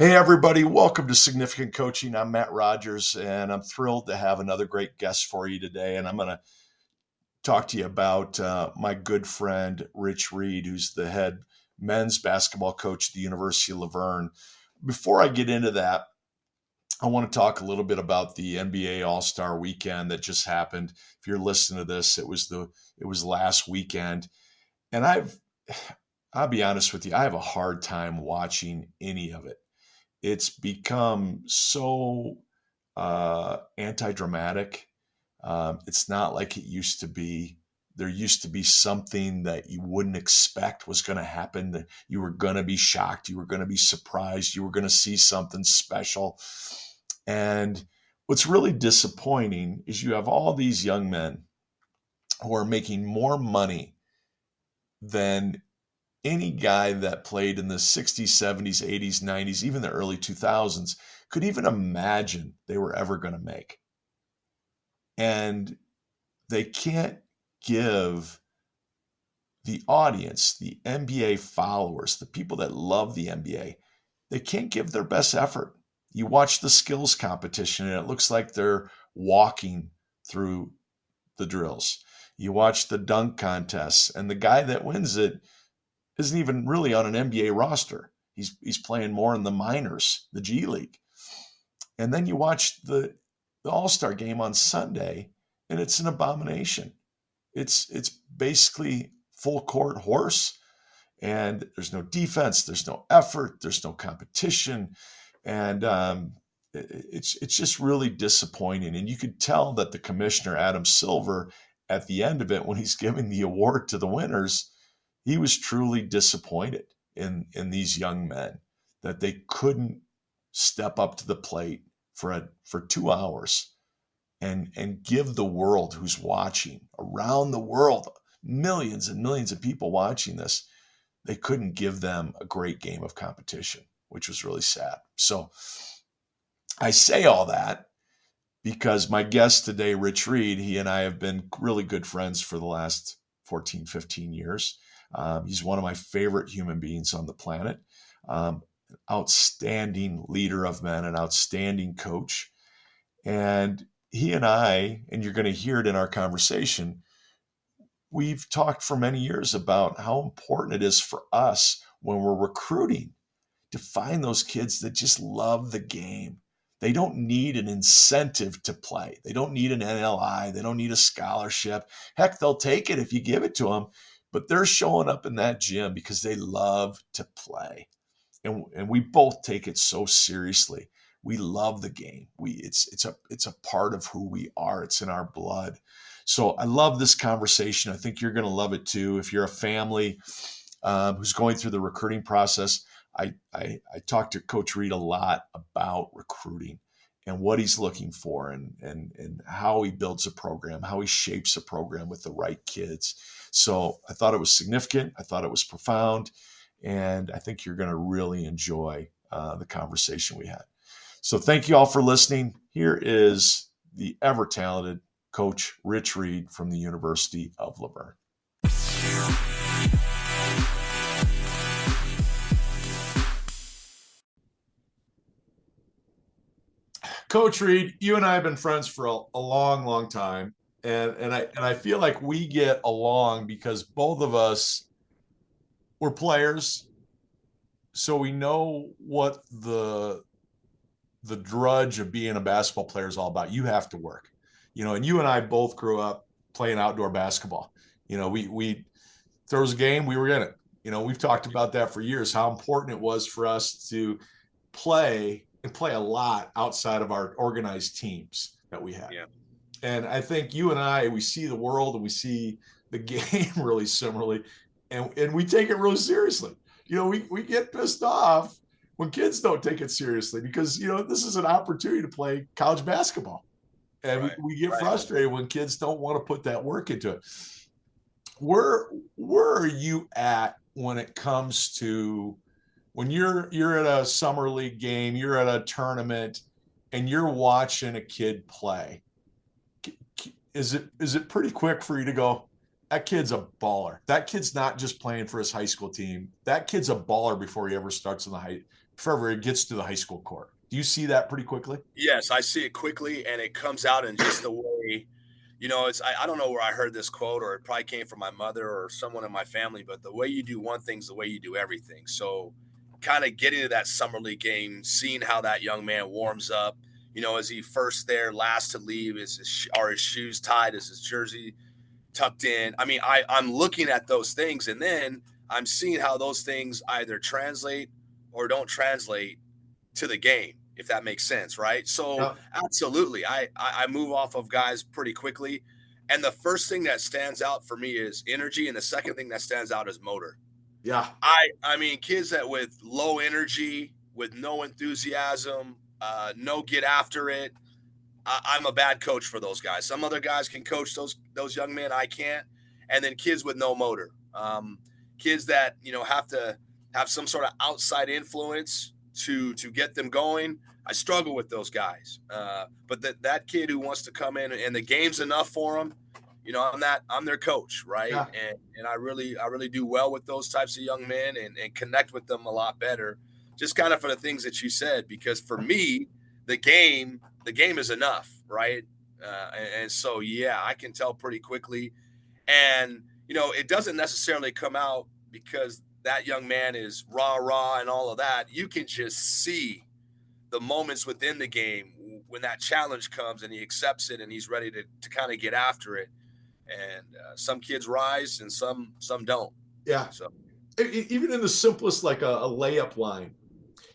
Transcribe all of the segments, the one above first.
Hey, everybody, welcome to Significant Coaching. I'm Matt Rogers, and I'm thrilled to have another great guest for you today. And I'm going to talk to you about my good friend, Rich Reed, who's the head men's basketball coach at the University of La Verne. Before I get into that, I want to talk a little bit about the NBA All-Star Weekend that just happened. If you're listening to this, it was last weekend, and I'll be honest with you, I have a hard time watching any of it. It's become so anti-dramatic. It's not like it used to be. There used to be something that you wouldn't expect was going to happen. That you were going to be shocked. You were going to be surprised. You were going to see something special. And what's really disappointing is you have all these young men who are making more money than any guy that played in the 60s, 70s, 80s, 90s, even the early 2000s could even imagine they were ever going to make. And they can't give the audience, the NBA followers, the people that love the NBA, they can't give their best effort. You watch the skills competition and it looks like they're walking through the drills. You watch the dunk contests and the guy that wins it isn't even really on an NBA roster. He's playing more in the minors, the G League. And then you watch the All-Star game on Sunday, and it's an abomination. It's basically full court horse, and there's no defense, there's no effort, there's no competition, and it's just really disappointing. And you could tell that the commissioner, Adam Silver, at the end of it, when he's giving the award to the winners, he was truly disappointed in these young men that they couldn't step up to the plate for 2 hours and give the world who's watching around the world, millions and millions of people watching this, they couldn't give them a great game of competition, which was really sad. So I say all that because my guest today, Rich Reed, he and I have been really good friends for the last 14, 15 years. He's one of my favorite human beings on the planet. Outstanding leader of men, an outstanding coach. And he and I, and you're going to hear it in our conversation, we've talked for many years about how important it is for us when we're recruiting to find those kids that just love the game. They don't need an incentive to play. They don't need an NLI. They don't need a scholarship. Heck, they'll take it if you give it to them. But they're showing up in that gym because they love to play. And we both take it so seriously. We love the game. It's a part of who we are. It's in our blood. So I love this conversation. I think you're going to love it too. If you're a family who's going through the recruiting process, I talk to Coach Reed a lot about recruiting and what he's looking for and how he builds a program, how he shapes a program with the right kids. So I thought it was significant. I thought it was profound. And I think you're going to really enjoy the conversation we had. So thank you all for listening. Here is the ever talented Coach Rich Reed from the University of La Verne. Coach Reed, you and I have been friends for a long, long time. And I feel like we get along because both of us were players. So we know what the drudge of being a basketball player is all about. You have to work, and you and I both grew up playing outdoor basketball. We there was a game, we were in it. We've talked about that for years, how important it was for us to play and play a lot outside of our organized teams that we had. Yeah. And I think you and I, we see the world and we see the game really similarly, and we take it really seriously. We get pissed off when kids don't take it seriously because, this is an opportunity to play college basketball. And Right. we get frustrated when kids don't want to put that work into it. Where are you at when it comes to when you're at a summer league game, you're at a tournament, and you're watching a kid play? Is it pretty quick for you to go, that kid's a baller? That kid's not just playing for his high school team. That kid's a baller before he ever starts in the before it gets to the high school court. Do you see that pretty quickly? Yes, I see it quickly, and it comes out in just the way, it's I don't know where I heard this quote, or it probably came from my mother or someone in my family, but the way you do one thing's the way you do everything. So kind of getting to that summer league game, seeing how that young man warms up, is he first there, last to leave? Are his shoes tied? Is his jersey tucked in? I mean, I'm looking at those things, and then I'm seeing how those things either translate or don't translate to the game, if that makes sense, right? So Yeah. absolutely, I move off of guys pretty quickly, and the first thing that stands out for me is energy, and the second thing that stands out is motor. Yeah. I mean, kids that with low energy, with no enthusiasm, no get after it. I'm a bad coach for those guys. Some other guys can coach those young men. I can't. And then kids with no motor, kids that have to have some sort of outside influence to get them going. I struggle with those guys. But that kid who wants to come in and the game's enough for them, I'm their coach, right? Yeah. And I really do well with those types of young men and connect with them a lot better. Just kind of for the things that you said, because for me, the game is enough, right? And so yeah, I can tell pretty quickly, and it doesn't necessarily come out because that young man is rah rah and all of that. You can just see the moments within the game when that challenge comes and he accepts it and he's ready to kind of get after it. And some kids rise and some don't. Yeah. So Even in the simplest, like a layup line,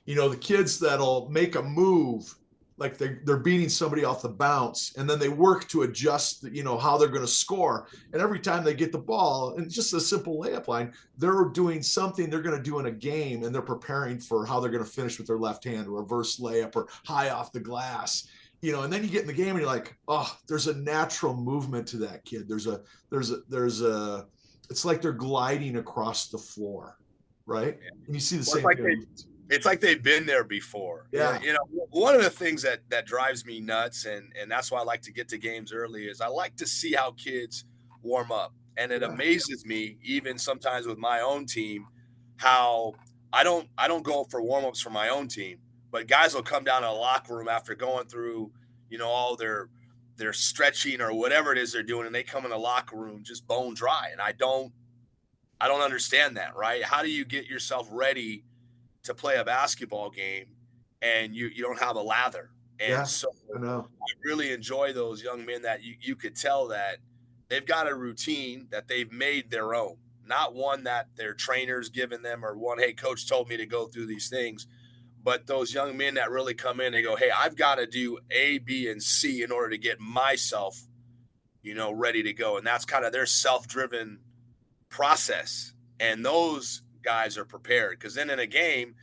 the kids that'll make a move, like they're beating somebody off the bounce, and then they work to adjust, how they're going to score. And every time they get the ball, and just a simple layup line, they're doing something they're going to do in a game, and they're preparing for how they're going to finish with their left hand, reverse layup, or high off the glass. And then you get in the game and you're like, oh, there's a natural movement to that kid. There's a it's like they're gliding across the floor, right? yeah. And you see the Well, same thing. it's like they've been there before. Yeah. One of the things that drives me nuts, and that's why I like to get to games early, is I like to see how kids warm up. And it Yeah. amazes me, even sometimes with my own team, how I don't go for warm-ups for my own team, but guys will come down to the locker room after going through, all their stretching or whatever it is they're doing, and they come in the locker room just bone dry. And I don't understand that, right? How do you get yourself ready to play a basketball game and you don't have a lather? And Yeah. so I know. I really enjoy those young men that you could tell that they've got a routine that they've made their own, not one that their trainers given them, or one, hey, coach told me to go through these things. But those young men that really come in and go, hey, I've got to do A, B, and C in order to get myself, ready to go. And that's kind of their self-driven process. And those guys are prepared, because then in a game,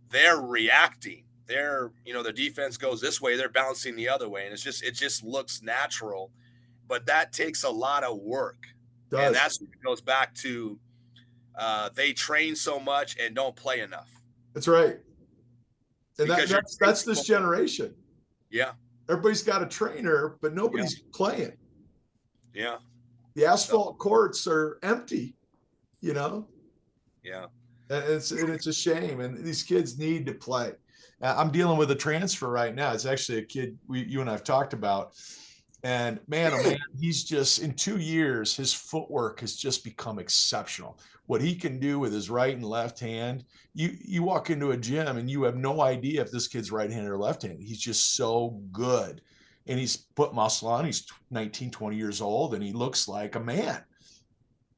they're reacting. The defense goes this way, they're bouncing the other way. And it just looks natural. But that takes a lot of work. It And does. that's what goes back to they train so much and don't play enough. That's right. And Because you're that's this generation. yeah, Everybody's got a trainer, but yeah, nobody's playing. yeah. The So asphalt courts are empty, you know, yeah, and it's a shame. And these kids need to play. I'm dealing with a transfer right now. It's actually a kid you and I've talked about. And man, oh man, he's just in 2 years, his footwork has just become exceptional. What he can do with his right and left hand, you walk into a gym and you have no idea if this kid's right-handed or left-handed. He's just so good. And he's put muscle on. He's 19, 20 years old, and he looks like a man.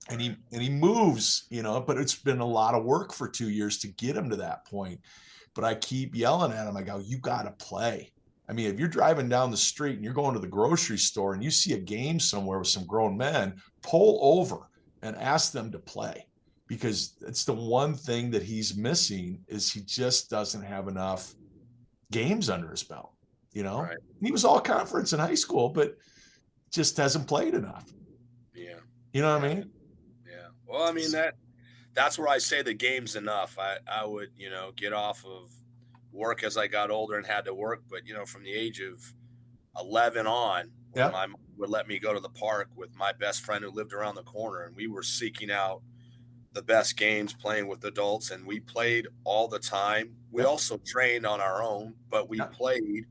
And right. he moves, but it's been a lot of work for 2 years to get him to that point. But I keep yelling at him. I go, you got to play. I mean, if you're driving down the street and you're going to the grocery store and you see a game somewhere with some grown men, pull over and ask them to play, because it's the one thing that he's missing is he just doesn't have enough games under his belt. Right. He was all conference in high school, but just hasn't played enough. Yeah. You know what Yeah. I mean? Yeah. Well, I mean that's where I say the game's enough. I would, get off of work as I got older and had to work, but from the age of 11 on, when Yeah. my mom would let me go to the park with my best friend who lived around the corner, and we were seeking out the best games playing with adults, and we played all the time. We Yep. also trained on our own, but we Yep. played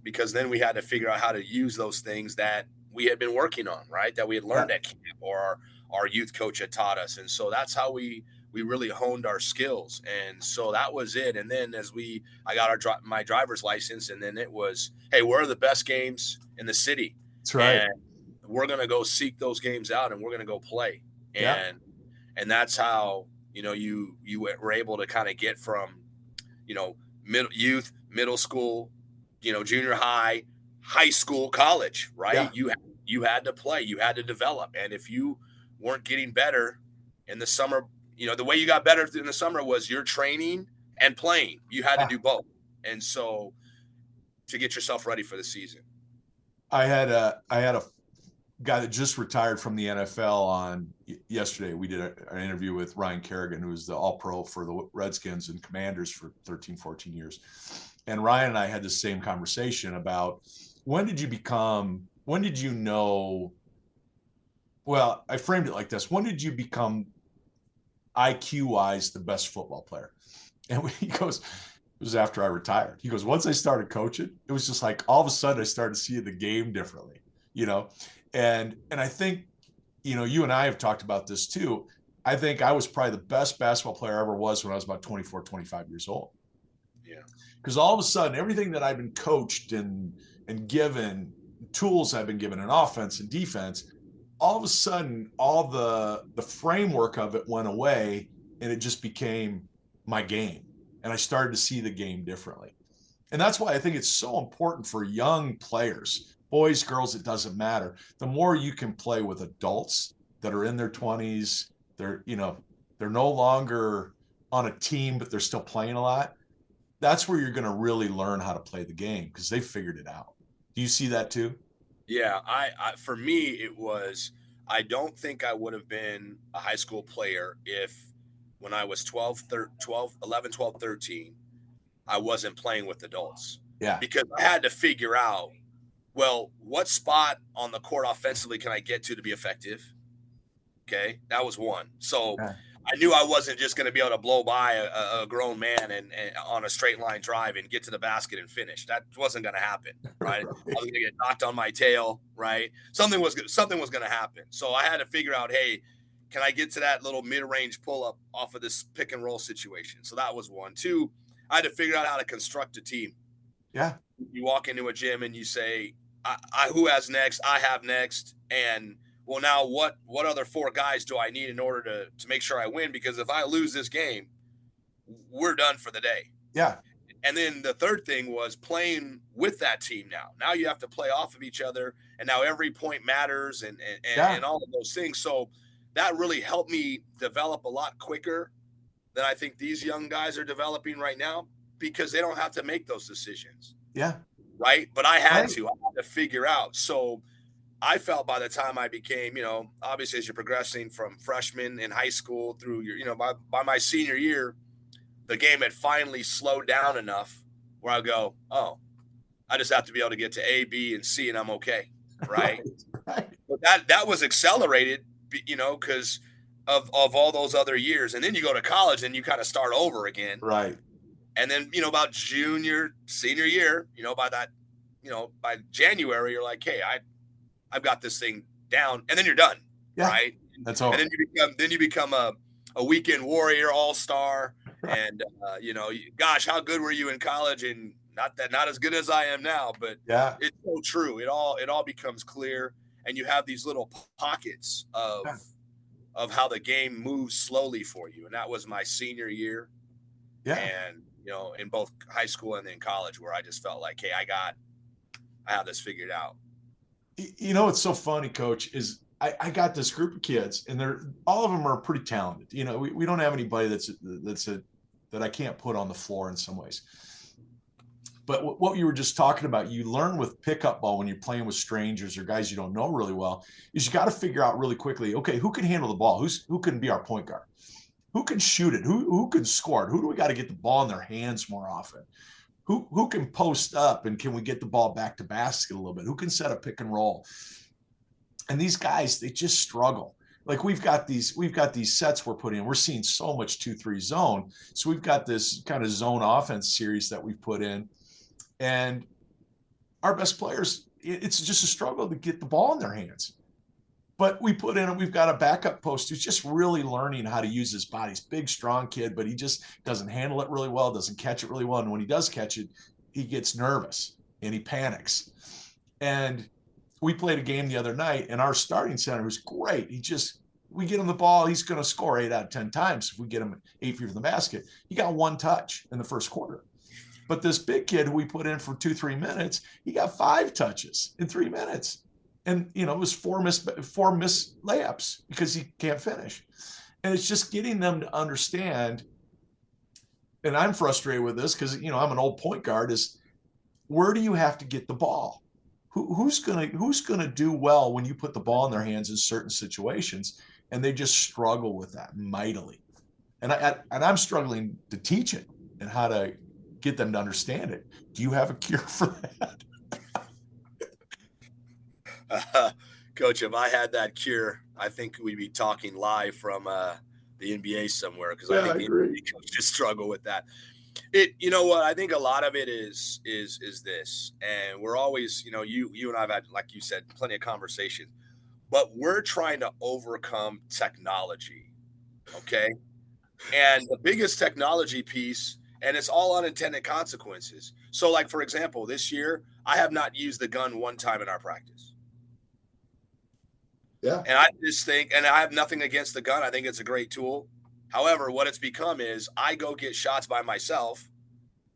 because then we had to figure out how to use those things that we had been working on, right? That we had learned Yep. at camp or our youth coach had taught us. And so that's how we really honed our skills. And so that was it. And then I got my driver's license, and then it was, hey, where are the best games in the city? That's right. And we're going to go seek those games out, and we're going to go play. Yeah. And that's how, you were able to kind of get from, middle school, junior high, high school, college, right? Yeah. You had to play, you had to develop. And if you weren't getting better in the summer, the way you got better in the summer was your training and playing. You had to Yeah. do both. And so to get yourself ready for the season. I had a guy that just retired from the NFL on yesterday. We did an interview with Ryan Kerrigan, who's the all-pro for the Redskins and Commanders for 13, 14 years. And Ryan and I had the same conversation about when did you know, well, I framed it like this. When did you become IQ-wise the best football player? And he goes, it was after I retired. He goes, once I started coaching, it was just like all of a sudden I started seeing the game differently, And I think, you and I have talked about this too. I think I was probably the best basketball player I ever was when I was about 24, 25 years old. Yeah. Because all of a sudden, everything that I've been coached and given, tools I've been given in offense and defense, all of a sudden, all the framework of it went away, and it just became my game. And I started to see the game differently. And that's why I think it's so important for young players, boys, girls, it doesn't matter. The more you can play with adults that are in their 20s, they're no longer on a team, but they're still playing a lot. That's where you're going to really learn how to play the game because they figured it out. Do you see that too? Yeah, for me it was, I don't think I would have been a high school player if when I was 11, 12, 13, I wasn't playing with adults. Yeah. Because I had to figure out, well, what spot on the court offensively can I get to be effective? Okay, that was one. So Yeah. I knew I wasn't just going to be able to blow by a grown man and on a straight line drive and get to the basket and finish. That wasn't going to happen, right? I was going to get knocked on my tail, right? Something was going to happen. So I had to figure out, hey, can I get to that little mid-range pull-up off of this pick and roll situation? So that was one. Two, I had to figure out how to construct a team. Yeah. You walk into a gym and you say, who has next? I have next. And well, now what other four guys do I need in order to make sure I win? Because if I lose this game, we're done for the day. Yeah. And then the third thing was playing with that team now. Now you have to play off of each other, and now every point matters and all of those things. So that really helped me develop a lot quicker than I think these young guys are developing right now because they don't have to make those decisions. Yeah. Right. But I had to figure out. So I felt by the time I became, obviously as you're progressing from freshman in high school through your, by my senior year, the game had finally slowed down enough where I go, oh, I just have to be able to get to A, B, and C, and I'm okay. Right. Right. But that was accelerated, because of all those other years. And then you go to college and you kind of start over again. Right. And then, about senior year, by January, you're like, hey, I've got this thing down, and then you're done. Yeah, right. That's all. And then you become a weekend warrior, all-star. Right. And, gosh, how good were you in college? And not as good as I am now, but yeah, it's so true. It all becomes clear. And you have these little pockets of how the game moves slowly for you. And that was my senior year. Yeah. And, in both high school and then college, where I just felt like, hey, I have this figured out. What's so funny, Coach, is I got this group of kids, and all of them are pretty talented. We don't have anybody that I can't put on the floor in some ways. But what you were just talking about, you learn with pickup ball when you're playing with strangers or guys you don't know really well, is you got to figure out really quickly, okay, who can handle the ball? Who can be our point guard? Who can shoot it? Who can score it? Who do we got to get the ball in their hands more often? Who can post up, and can we get the ball back to basket a little bit? Who can set a pick and roll? And these guys, they just struggle. like we've got these sets we're putting in. We're seeing so much 2-3 zone. So we've got this kind of zone offense series that we've put in. And our best players, it's just a struggle to get the ball in their hands. But we've got a backup post who's just really learning how to use his body. He's a big, strong kid, but he just doesn't handle it really well, doesn't catch it really well. And when he does catch it, he gets nervous and he panics. And we played a game the other night, and our starting center was great. We get him the ball, he's going to score 8 out of 10 times if we get him 8 feet from the basket. He got 1 touch in the first quarter. But this big kid who we put in for 2-3 minutes, he got 5 touches in 3 minutes. And, it was 4 missed layups because he can't finish. And it's just getting them to understand, and I'm frustrated with this because, I'm an old point guard, is where do you have to get the ball? Who's gonna do well when you put the ball in their hands in certain situations? And they just struggle with that mightily. And I'm struggling to teach it and how to get them to understand it. Do you have a cure for that? Coach, if I had that cure, I think we'd be talking live from the NBA somewhere, because I think the NBA coaches struggle with that. You know what? I think a lot of it is this, and we're always, you and I've had, like you said, plenty of conversation, but we're trying to overcome technology, okay? And the biggest technology piece, and it's all unintended consequences. So, like, for example, this year, I have not used the gun one time in our practice. Yeah. And I just think, and I have nothing against the gun. I think it's a great tool. However, what it's become is I go get shots by myself,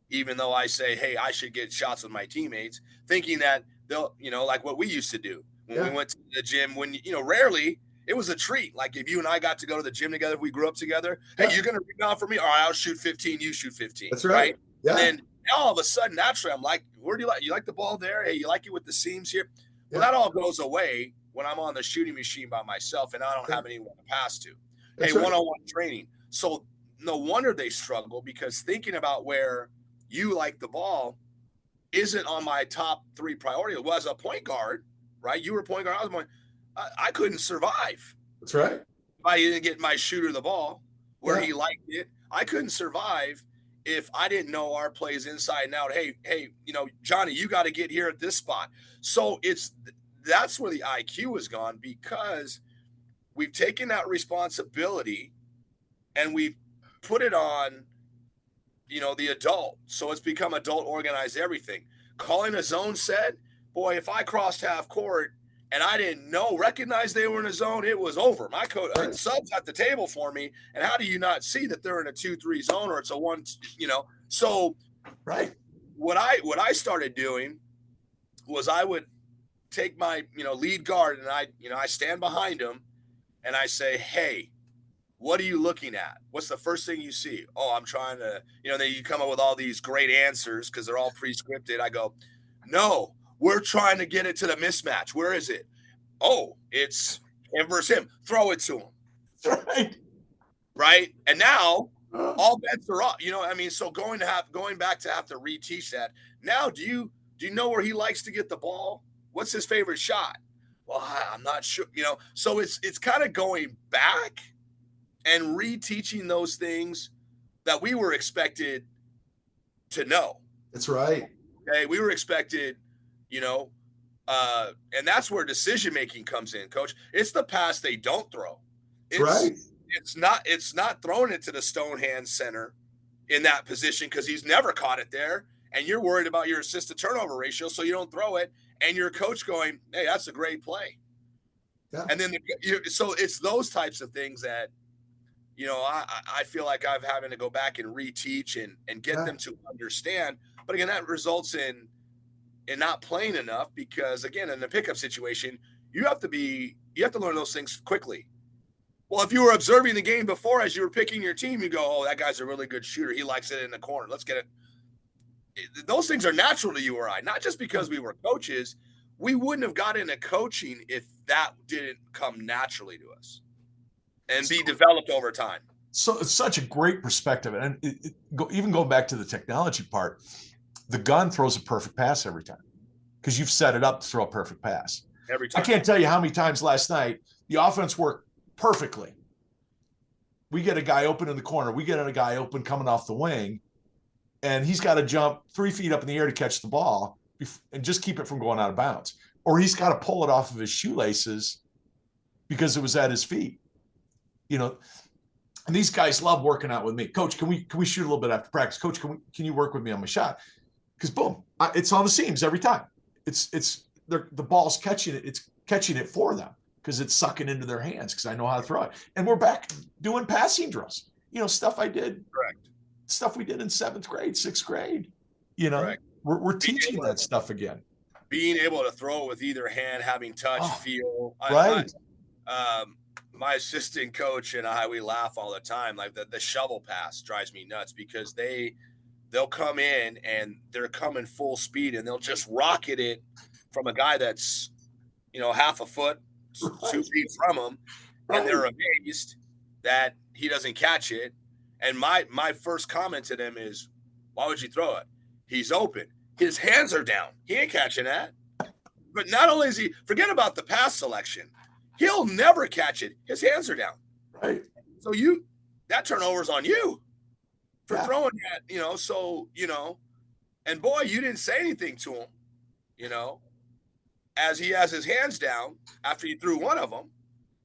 even though I say, hey, I should get shots with my teammates, thinking that they'll, like what we used to do when we went to the gym, when, rarely it was a treat. Like if you and I got to go to the gym together, if we grew up together, hey, you're going to rebound for me? All right, I'll shoot 15, you shoot 15. That's right. Yeah. And then all of a sudden, naturally, I'm like, where do you like? You like the ball there? Hey, you like it with the seams here? Well, that all goes away when I'm on the shooting machine by myself and I don't have anyone to pass to. That's right. One-on-one training. So no wonder they struggle, because thinking about where you like the ball isn't on my top 3 priorities. Well, as a point guard, right? You were a point guard. I was a point. I couldn't survive. That's right. If I didn't get my shooter the ball where he liked it, I couldn't survive if I didn't know our plays inside and out. Hey, Johnny, you got to get here at this spot. So that's where the IQ has gone, because we've taken that responsibility and we've put it on, the adult. So it's become adult organized everything. Calling a zone set, boy, if I crossed half court and I didn't recognize they were in a zone, it was over. My coach, subs at the table for me. And how do you not see that they're in a 2-3 zone or it's a 1, So what I started doing was I would take my, lead guard, and I stand behind him and I say, hey, what are you looking at? What's the first thing you see? Oh, I'm trying to, then you come up with all these great answers because they're all pre-scripted. I go, no, we're trying to get it to the mismatch. Where is it? Oh, it's him versus him. Throw it to him. Right. And now all bets are off. So going back to have to reteach that. Now, do you know where he likes to get the ball? What's his favorite shot? Well, I'm not sure, so it's kind of going back and reteaching those things that we were expected to know. That's right. Okay. We were expected, and that's where decision-making comes in, Coach. It's the pass they don't throw. It's not throwing it to the stone hand center in that position because he's never caught it there. And you're worried about your assist to turnover ratio, so you don't throw it. And your coach going, hey, that's a great play. Yeah. And then, so it's those types of things that, I feel like I'm having to go back and reteach and get them to understand. But again, that results in not playing enough because, again, in the pickup situation, you have to learn those things quickly. Well, if you were observing the game before as you were picking your team, you go, oh, that guy's a really good shooter. He likes it in the corner. Let's get it. Those things are natural to you or I, not just because we were coaches. We wouldn't have got into coaching if that didn't come naturally to us and be developed over time. So it's such a great perspective. And even going back to the technology part, the gun throws a perfect pass every time because you've set it up to throw a perfect pass. Every time. I can't tell you how many times last night the offense worked perfectly. We get a guy open in the corner. We get a guy open coming off the wing, and he's got to jump 3 feet up in the air to catch the ball and just keep it from going out of bounds. Or he's got to pull it off of his shoelaces because it was at his feet. You know, and these guys love working out with me. Coach, can we shoot a little bit after practice? Coach, can you work with me on my shot? Because boom, it's on the seams every time. It's the ball's catching it. It's catching it for them because it's sucking into their hands because I know how to throw it. And we're back doing passing drills. You know, stuff we did in 7th grade, 6th grade. You know, Correct. we're teaching that stuff again. Being able to throw with either hand, having touch, feel. Right. My assistant coach and I, we laugh all the time. Like the shovel pass drives me nuts because they'll come in and they're coming full speed and they'll just rocket it from a guy that's, half a foot, 2 feet from him. And they're amazed that he doesn't catch it. And my first comment to them is, why would you throw it? He's open. His hands are down. He ain't catching that. But not only is he, forget about the pass selection. He'll never catch it. His hands are down. Right. So that turnover's on you for throwing that, and boy, you didn't say anything to him, as he has his hands down after you threw one of them.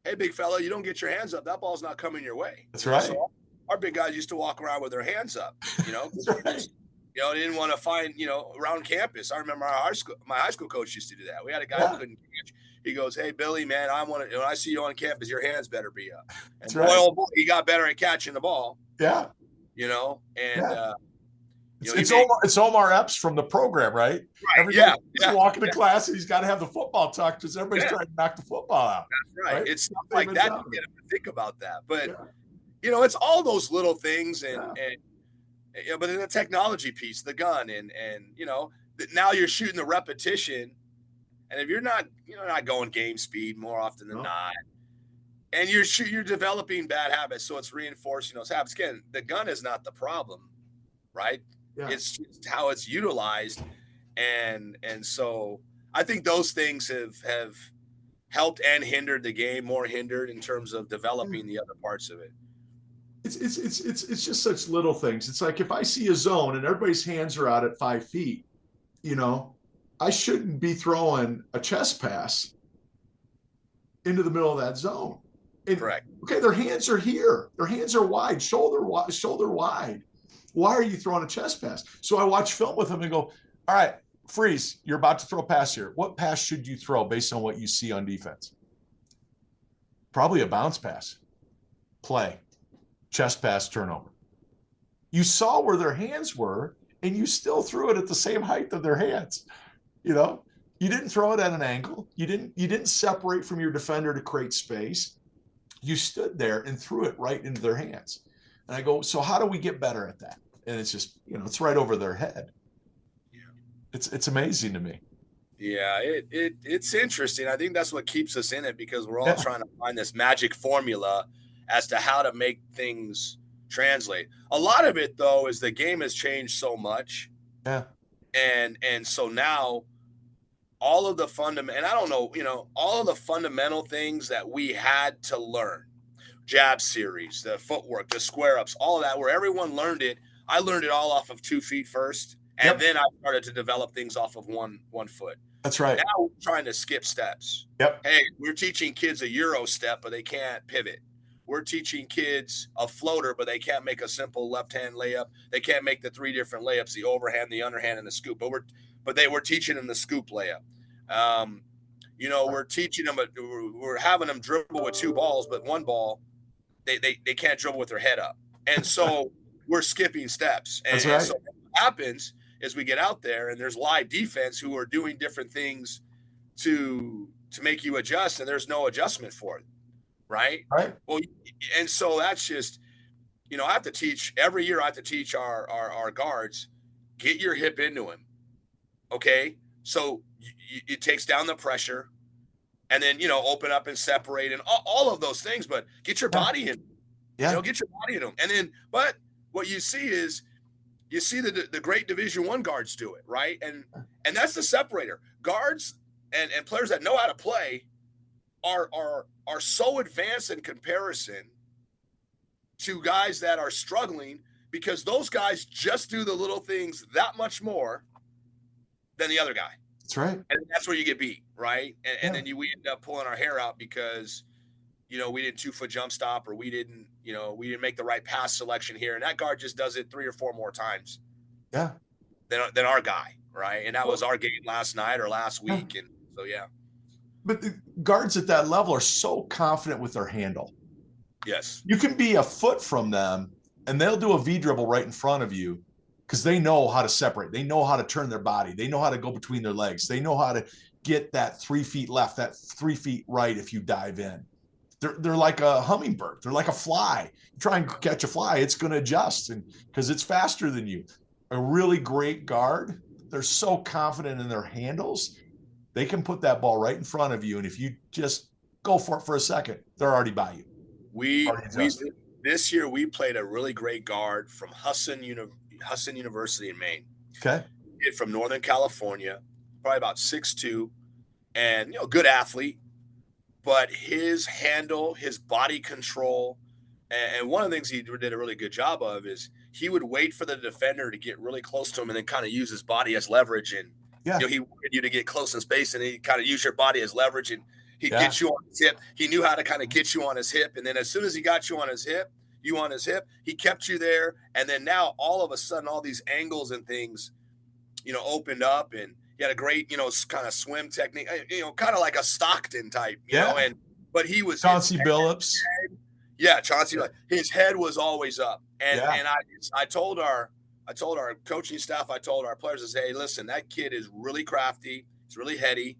Hey, big fella, you don't get your hands up. That ball's not coming your way. That's right. So our big guys used to walk around with their hands up, That's right. they didn't want to find, around campus. I remember my high school coach used to do that. We had a guy who couldn't catch. He goes, hey, Billy, man, when I see you on campus, your hands better be up. And boy, he got better at catching the ball. Yeah. It's Omar Epps from the program, right? Everybody's walking to class and he's got to have the football tuck because everybody's trying to knock the football out. That's right. It's stuff like that to get him to think about that. But, it's all those little things but then the technology piece, the gun and now you're shooting the repetition. And if you're not going game speed more often than not, and you're developing bad habits, so it's reinforcing those habits. Again, the gun is not the problem, right? Yeah. It's just how it's utilized, and so I think those things have helped and hindered the game. More hindered in terms of developing the other parts of it. It's just such little things. It's like if I see a zone and everybody's hands are out at 5 feet, I shouldn't be throwing a chest pass into the middle of that zone. Correct. Okay, their hands are here. Their hands are wide, shoulder wide. Why are you throwing a chest pass? So I watch film with them and go, all right, freeze. You're about to throw a pass here. What pass should you throw based on what you see on defense? Probably a bounce pass. Play. Chest pass, turnover. You saw where their hands were, and you still threw it at the same height of their hands. You didn't throw it at an angle. You didn't separate from your defender to create space. You stood there and threw it right into their hands. And I go, so how do we get better at that? And it's just, it's right over their head. Yeah. It's amazing to me. Yeah, it's interesting. I think that's what keeps us in it because we're all trying to find this magic formula as to how to make things translate. A lot of it, though, is the game has changed so much. Yeah. And so now all of the all of the fundamental things that we had to learn, jab series, the footwork, the square ups, all of that, where everyone learned it. I learned it all off of 2 feet first. And then I started to develop things off of one foot. That's right. Now we're trying to skip steps. Yep. Hey, we're teaching kids a Euro step, but they can't pivot. We're teaching kids a floater, but they can't make a simple left-hand layup. They can't make the 3 different layups, the overhand, the underhand, and the scoop. But we're teaching them the scoop layup. We're teaching them, we're having them dribble with 2 balls, but 1 ball, they can't dribble with their head up. And so we're skipping steps. And, That's right. And so what happens is we get out there and there's live defense who are doing different things to make you adjust, and there's no adjustment for it. Right. Well, and so that's just, I have to teach every year. I have to teach our guards, get your hip into him. Okay. So it takes down the pressure and then, open up and separate and all of those things, but get your body in. Yeah. Get your body in them. And then, but what you see is the great Division I guards do it. Right. And that's the separator. Guards and players that know how to play are so advanced in comparison to guys that are struggling because those guys just do the little things that much more than the other guy. That's right. And that's where you get beat, right? And Yeah. then we end up pulling our hair out because we didn't 2-foot jump stop, or we didn't make the right pass selection here. And that guard just does it 3 or 4 more times Yeah. than our guy, right? And that was Well, our game last night or last yeah. week. And so, yeah. But the guards at that level are so confident with their handle. Yes. You can be a foot from them and they'll do a V dribble right in front of you because they know how to separate. They know how to turn their body. They know how to go between their legs. They know how to get that 3 feet left, that 3 feet right if you dive in. They're like a hummingbird. They're like a fly. You try and catch a fly, it's going to adjust and because it's faster than you. A really great guard, they're so confident in their handles, they can put that ball right in front of you. And if you just go for it for a second, they're already by you. We this year we played a really great guard from Husson University in Maine. Okay. Kid from Northern California, probably about 6'2", and good athlete. But his handle, his body control, and one of the things he did a really good job of is he would wait for the defender to get really close to him and then kind of use his body as leverage. And he wanted you to get close in space, and he kind of use your body as leverage, and he'd get you on his hip. He knew how to kind of get you on his hip, and then as soon as he got you on his hip, he kept you there. And then now all of a sudden, all these angles and things, opened up, and he had a great, kind of swim technique, kind of like a Stockton type, but he was Chauncey Billups. Chauncey. His head was always up, and I told our coaching staff, I told our players, I said, hey, listen, that kid is really crafty, he's really heady.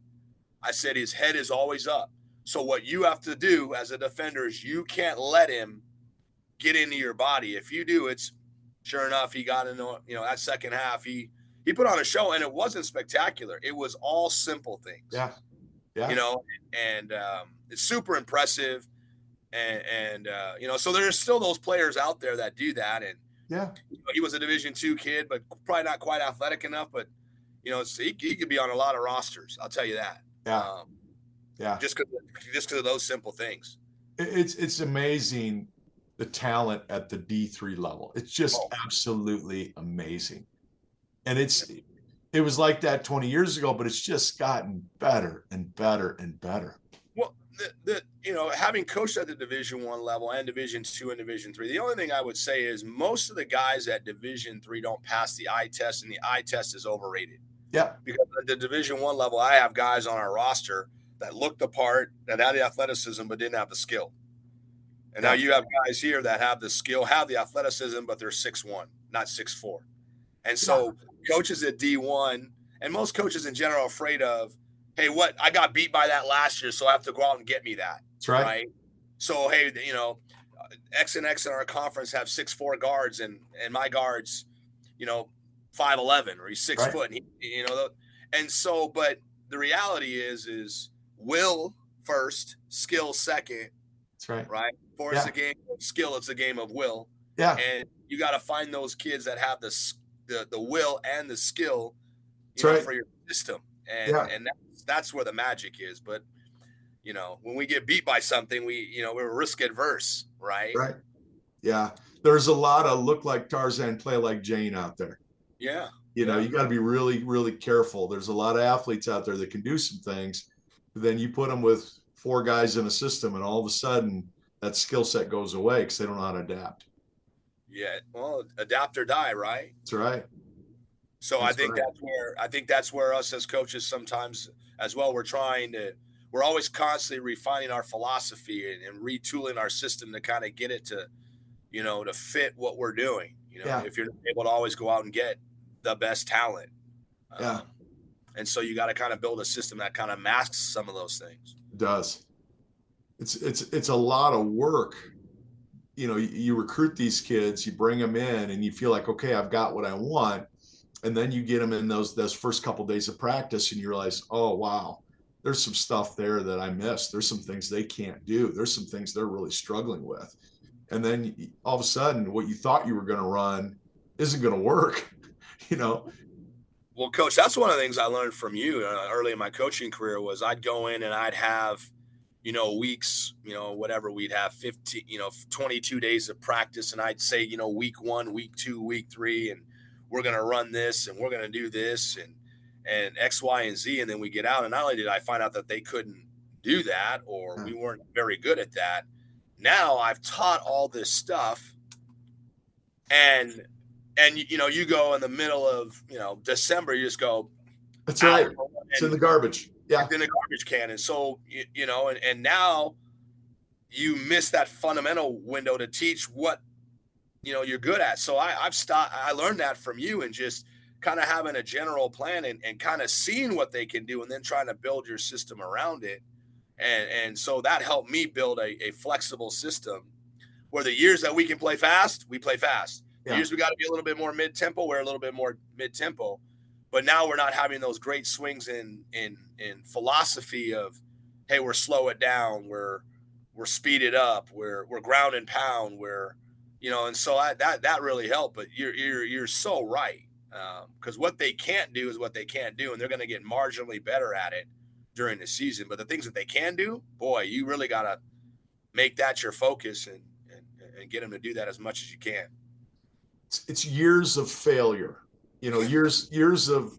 I said his head is always up. So what you have to do as a defender is you can't let him get into your body. If you do, it's sure enough, he got into that second half. He put on a show, and it wasn't spectacular. It was all simple things. Yeah. And it's super impressive. And so there's still those players out there that do that. And he was a Division II kid, but probably not quite athletic enough. But he could be on a lot of rosters. I'll tell you that. Just because of those simple things. It's amazing the talent at the D3 level. It's just absolutely amazing. And it was like that 20 years ago, but it's just gotten better and better and better. Well, having coached at the Division I level and Division II and Division III, the only thing I would say is most of the guys at Division III don't pass the eye test, and the eye test is overrated. Yeah. Because at the Division I level, I have guys on our roster that looked the part, that had the athleticism, but didn't have the skill. And now you have guys here that have the skill, have the athleticism, but they're 6'1", not 6'4". And so coaches at D1, and most coaches in general, are afraid of, hey, I got beat by that last year, so I have to go out and get me that. That's right. So, hey, X and X in our conference have 6'4" guards, and my guard's, 5'11", or he's 6 foot. And so, but the reality is will first, skill second. That's right. Right? For it's a game of skill, it's a game of will. Yeah. And you got to find those kids that have the will and the skill for your system. And that's where the magic is. But, when we get beat by something, we're risk adverse, right? Right. Yeah. There's a lot of look like Tarzan, play like Jane out there. Yeah. You got to be really, really careful. There's a lot of athletes out there that can do some things, but then you put them with 4 guys in a system, and all of a sudden that skill set goes away because they don't know how to adapt. Yeah. Well, adapt or die, right? That's right. So I think that's where us as coaches sometimes as well, we're always constantly refining our philosophy and retooling our system to kind of get it to, to fit what we're doing. If you're able to always go out and get the best talent. And so you got to kind of build a system that kind of masks some of those things. It does. It's a lot of work. You recruit these kids, you bring them in, and you feel like, okay, I've got what I want. And then you get them in those first couple of days of practice, and you realize, oh, wow, there's some stuff there that I missed. There's some things they can't do. There's some things they're really struggling with. And then all of a sudden, what you thought you were going to run isn't going to work, Well, Coach, that's one of the things I learned from you early in my coaching career was I'd go in and I'd have, weeks, whatever, we'd have 15, 22 days of practice. And I'd say, week 1, week 2, week 3, and we're going to run this and we're going to do this and X, Y, and Z. And then we get out. And not only did I find out that they couldn't do that, or we weren't very good at that, now I've taught all this stuff. And you go in the middle of, December, you just go, that's right. It's in the garbage. Yeah. It's in the garbage can. And so, and now you miss that fundamental window to teach what, you're good at. So I learned that from you, and just kind of having a general plan and kind of seeing what they can do and then trying to build your system around it. And so that helped me build a flexible system where the years that we can play fast, we play fast. The years we got to be a little bit more mid-tempo, we're a little bit more mid-tempo. But now we're not having those great swings in philosophy of, hey, we're slow it down, we're speed it up, we're ground and pound, and so that really helped. But you're so right, because what they can't do is what they can't do, and they're going to get marginally better at it during the season. But the things that they can do, boy, you really got to make that your focus and get them to do that as much as you can. It's years of failure. Years of,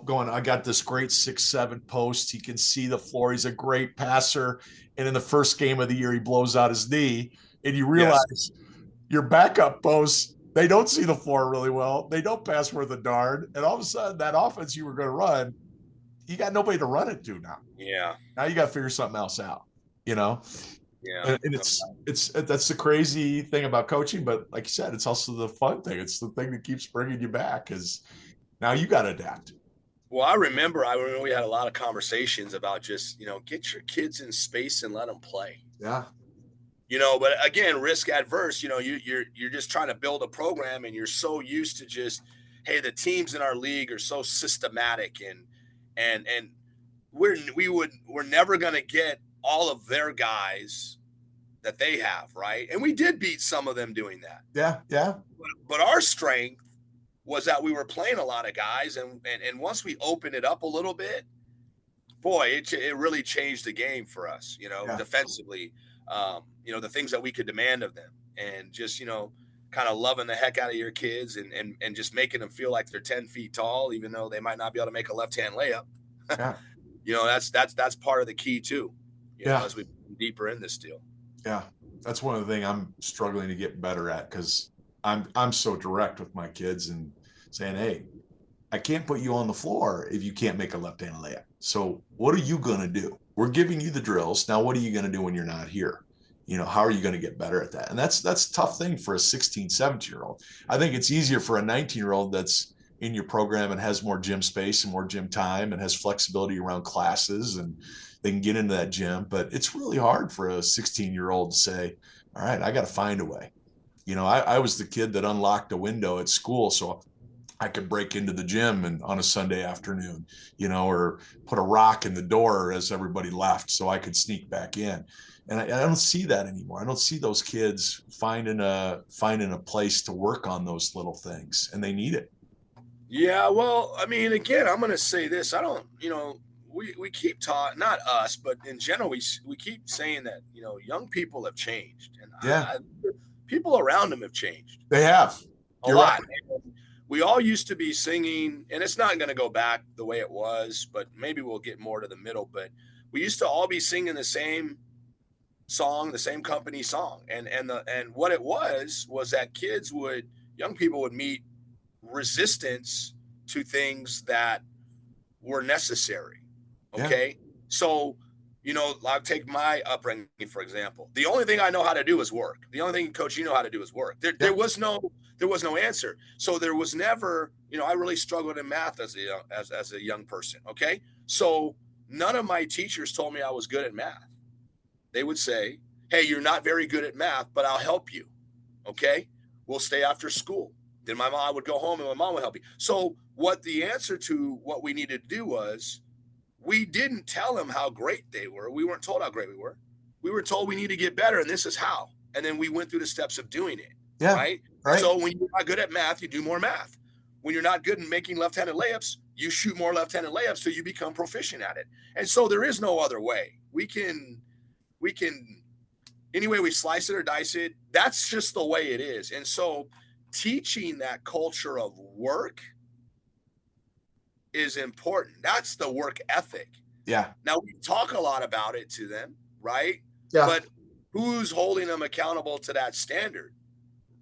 going, I got this great 6'7" post. He can see the floor. He's a great passer. And in the first game of the year, he blows out his knee. And you realize your backup posts, they don't see the floor really well. They don't pass worth a darn. And all of a sudden, that offense you were going to run, you got nobody to run it to now. Yeah. Now you got to figure something else out, Yeah. And that's the crazy thing about coaching. But like you said, it's also the fun thing. It's the thing that keeps bringing you back, because now you got to adapt. Well, I remember we had a lot of conversations about just, get your kids in space and let them play. Yeah. But again, risk adverse, you're just trying to build a program, and you're so used to just, hey, the teams in our league are so systematic, and we're never going to get all of their guys that they have, right? And we did beat some of them doing that. Yeah. But our strength was that we were playing a lot of guys, and once we opened it up a little bit, boy, it really changed the game for us, defensively. The things that we could demand of them, and just, kind of loving the heck out of your kids and just making them feel like they're 10 feet tall, even though they might not be able to make a left-hand layup. Yeah. That's part of the key too. As we get deeper in this deal. Yeah. That's one of the things I'm struggling to get better at, because I'm so direct with my kids and saying, hey, I can't put you on the floor if you can't make a left-handed layup. So what are you going to do? We're giving you the drills. Now, what are you going to do when you're not here? How are you going to get better at that? And that's a tough thing for a 16, 17-year-old. I think it's easier for a 19-year-old that's in your program and has more gym space and more gym time and has flexibility around classes, and they can get into that gym. But it's really hard for a 16-year-old to say, all right, I got to find a way. I was the kid that unlocked a window at school so I could break into the gym and on a Sunday afternoon, or put a rock in the door as everybody left so I could sneak back in. And I don't see that anymore. I don't see those kids finding a place to work on those little things, and they need it. Yeah, well, I mean, again, I'm going to say this. I don't, we keep talking, not us, but in general, we keep saying that, young people have changed, and people around them have changed. They have. You're a lot. Right. We all used to be singing, and it's not going to go back the way it was, but maybe we'll get more to the middle. But we used to all be singing the same song, the same company song, and what it was that young people would meet resistance to things that were necessary. Okay. Yeah. So, I'll take my upbringing, for example. The only thing I know how to do is work. The only thing, Coach, how to do is work. There was no answer. So there was never, I really struggled in math as a young person. Okay. So none of my teachers told me I was good at math. They would say, hey, you're not very good at math, but I'll help you. Okay. We'll stay after school. Then I would go home and my mom would help me. So what the answer to what we needed to do was, we didn't tell them how great they were. We weren't told how great we were. We were told we need to get better, and this is how. And then we went through the steps of doing it. Yeah, right? So when you're not good at math, you do more math. when you're not good in making left-handed layups, you shoot more left-handed layups so you become proficient at it. And so there is no other way. We can any way we slice it or dice it, that's just the way it is. And so teaching that culture of work is important. That's the work ethic. Yeah. Now, we talk a lot about it to them, right? Yeah. But who's holding them accountable to that standard?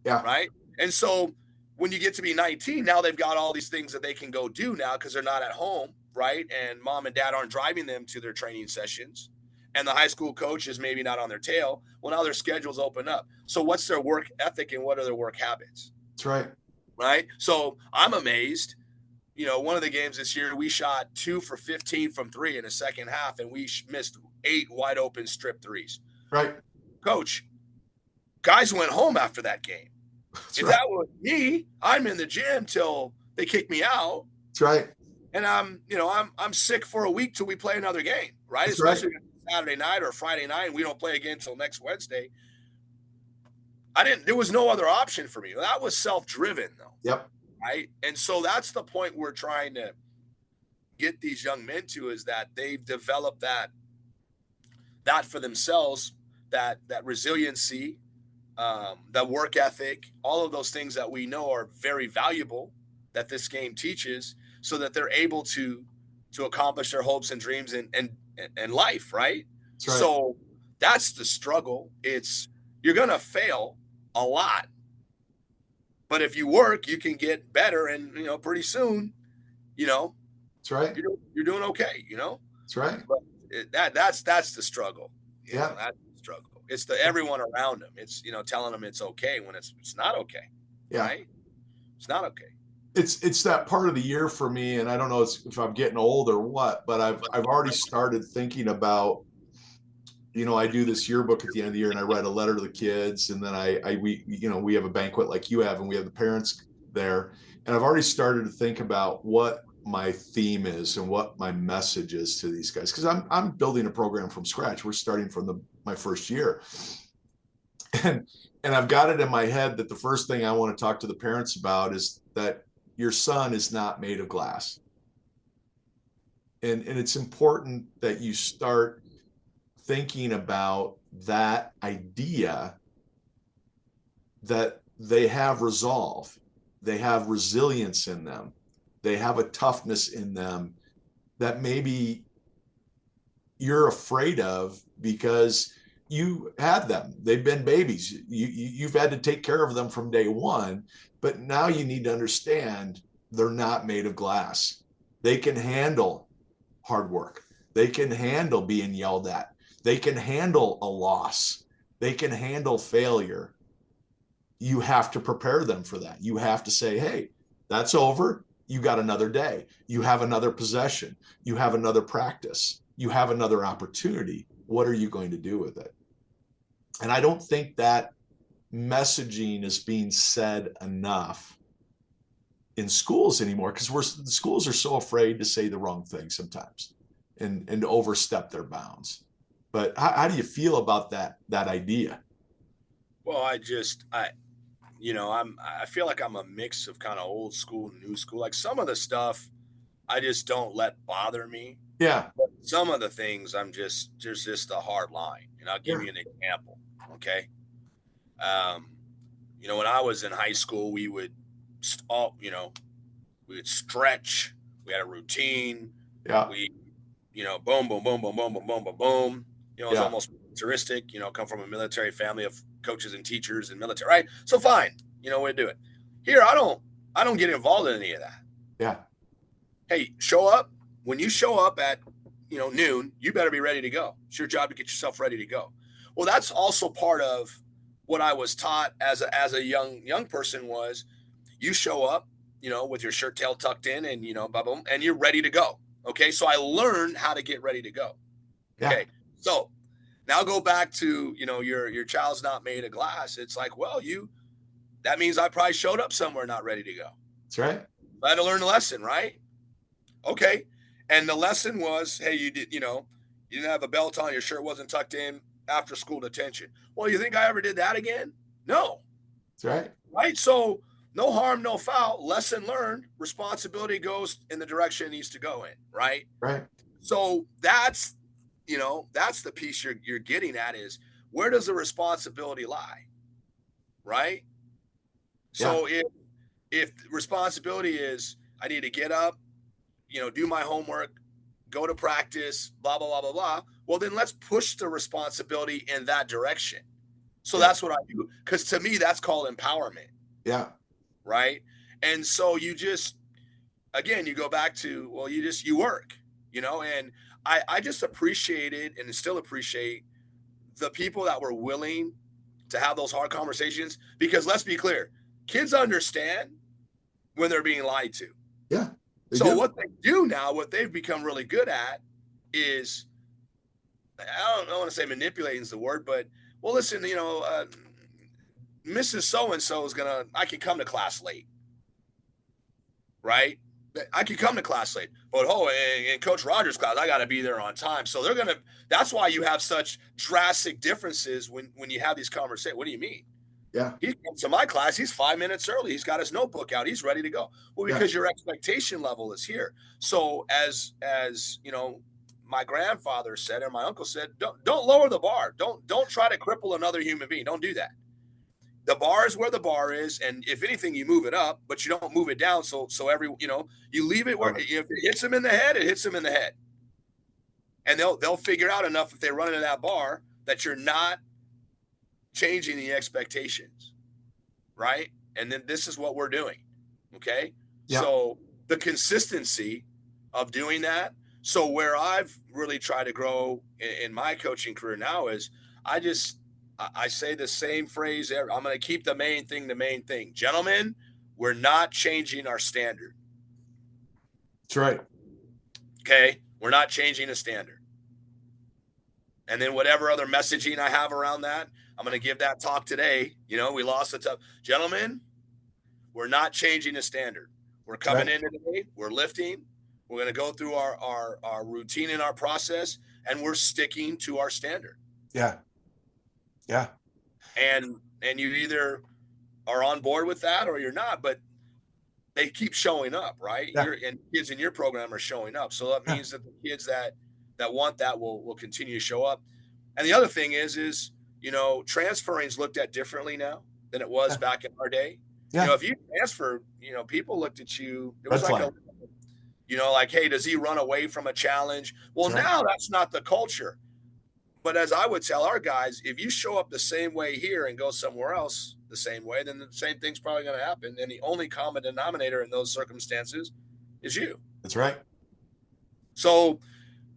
Yeah. Right. And so when you get to be 19, now they've got all these things that they can go do now because they're not at home, right? And mom and dad aren't driving them to their training sessions. And the high school coach is maybe not on their tail. Well, now their schedules open up. So what's their work ethic and what are their work habits? That's right. Right. So I'm amazed. One of the games this year, we shot 2 for 15 from 3 in the second half, and we missed 8 wide open strip threes. Right. Coach, guys went home after that game. That's if right. that was me, I'm in the gym till they kick me out. That's right. And I'm sick for a week till we play another game, right? That's Especially right. Saturday night or Friday night, and we don't play again until next Wednesday. There was no other option for me. That was self-driven, though. Yep. Right. And so that's the point we're trying to get these young men to, is that they've developed that for themselves, that resiliency, that work ethic, all of those things that we know are very valuable that this game teaches, so that they're able to accomplish their hopes and dreams and life. Right. That's right. So that's the struggle. You're going to fail a lot. But if you work, you can get better, and pretty soon, That's right. you're doing okay. That's right. But that's the struggle. Yeah, That's the struggle. It's the everyone around them. It's telling them it's okay when it's not okay. Yeah. Right? It's not okay. It's that part of the year for me, and I don't know if I'm getting old or what, but I've already started thinking about. I do this yearbook at the end of the year, and I write a letter to the kids, and then we have a banquet like you have, and we have the parents there, and I've already started to think about what my theme is and what my message is to these guys, because I'm building a program from scratch. We're starting from my first year, and I've got it in my head that the first thing I want to talk to the parents about is that your son is not made of glass, and it's important that you start thinking about that idea, that they have resolve, they have resilience in them, they have a toughness in them that maybe you're afraid of because you had them. They've been babies. You've had to take care of them from day one, but now you need to understand they're not made of glass. They can handle hard work. They can handle being yelled at. They can handle a loss. They can handle failure. You have to prepare them for that. You have to say, hey, that's over. You got another day. You have another possession. You have another practice. You have another opportunity. What are you going to do with it? And I don't think that messaging is being said enough in schools anymore, because the schools are so afraid to say the wrong thing sometimes and overstep their bounds. But how do you feel about that idea? Well, I feel like I'm a mix of kind of old school and new school. Like, some of the stuff I just don't let bother me. Yeah. But some of the things there's just a hard line. And I'll give you an example. Okay. When I was in high school, we would stretch. We had a routine. Yeah. We, boom, boom, boom, boom, boom, boom, boom, boom, boom. It's almost militaristic, come from a military family of coaches and teachers and military, right? So fine, we do it. Here, I don't get involved in any of that. Yeah. Hey, show up. When you show up at, noon, you better be ready to go. It's your job to get yourself ready to go. Well, that's also part of what I was taught as a young person was, you show up, with your shirt tail tucked in and, boom, and you're ready to go. Okay. So I learned how to get ready to go. Okay. Yeah. So now go back to, your child's not made of glass. It's like, well, that means I probably showed up somewhere not ready to go. That's right. I had to learn a lesson, right? Okay. And the lesson was, hey, you didn't have a belt on, your shirt wasn't tucked in, after school detention. Well, you think I ever did that again? No. That's right. Right. So no harm, no foul, lesson learned, responsibility goes in the direction it needs to go in, right? Right. So that's, that's the piece you're getting at is where does the responsibility lie, right? Yeah. So if responsibility is I need to get up, do my homework, go to practice, blah blah blah blah blah. Well, then let's push the responsibility in that direction. So Yeah. that's what I do because to me that's called empowerment, Yeah. right? And so you just again you go back to well you work, and I just appreciated and still appreciate the people that were willing to have those hard conversations because let's be clear, kids understand when they're being lied to. Yeah. They So do. what they do now, what they've become really good at is I don't want to say manipulating is the word, but well, listen, Mrs. So and so is I can come to class late, right? I can come to class late, but in Coach Rogers' class, I got to be there on time. So that's why you have such drastic differences when you have these conversations. What do you mean? Yeah. He comes to my class. He's 5 minutes early. He's got his notebook out. He's ready to go. Well, Yeah. because your expectation level is here. So as my grandfather said and my uncle said, don't lower the bar. Don't try to cripple another human being. Don't do that. The bar is where the bar is, and if anything, you move it up, but you don't move it down. So you leave it where if it hits them in the head, it hits them in the head, and they'll figure out enough if they run into that bar that you're not changing the expectations, right? And then this is what we're doing. Okay. Yeah. So the consistency of doing that. So where I've really tried to grow in my coaching career now is I say the same phrase. I'm going to keep the main thing. Gentlemen, we're not changing our standard. That's right. Okay. We're not changing the standard. And then whatever other messaging I have around that, I'm going to give that talk today. We lost the tough. Gentlemen, we're not changing the standard. We're coming in today. We're lifting. We're going to go through our routine and our process, and we're sticking to our standard. Yeah. Yeah. And you either are on board with that or you're not, but they keep showing up, right? Yeah. And kids in your program are showing up. So that means that the kids that want that will continue to show up. And the other thing is transferring is looked at differently now than it was back in our day. Yeah. If you transfer, people looked at you. It was Red like flag. hey, does he run away from a challenge? Well, now that's not the culture. But as I would tell our guys, if you show up the same way here and go somewhere else the same way, then the same thing's probably going to happen. And the only common denominator in those circumstances is you. That's right. So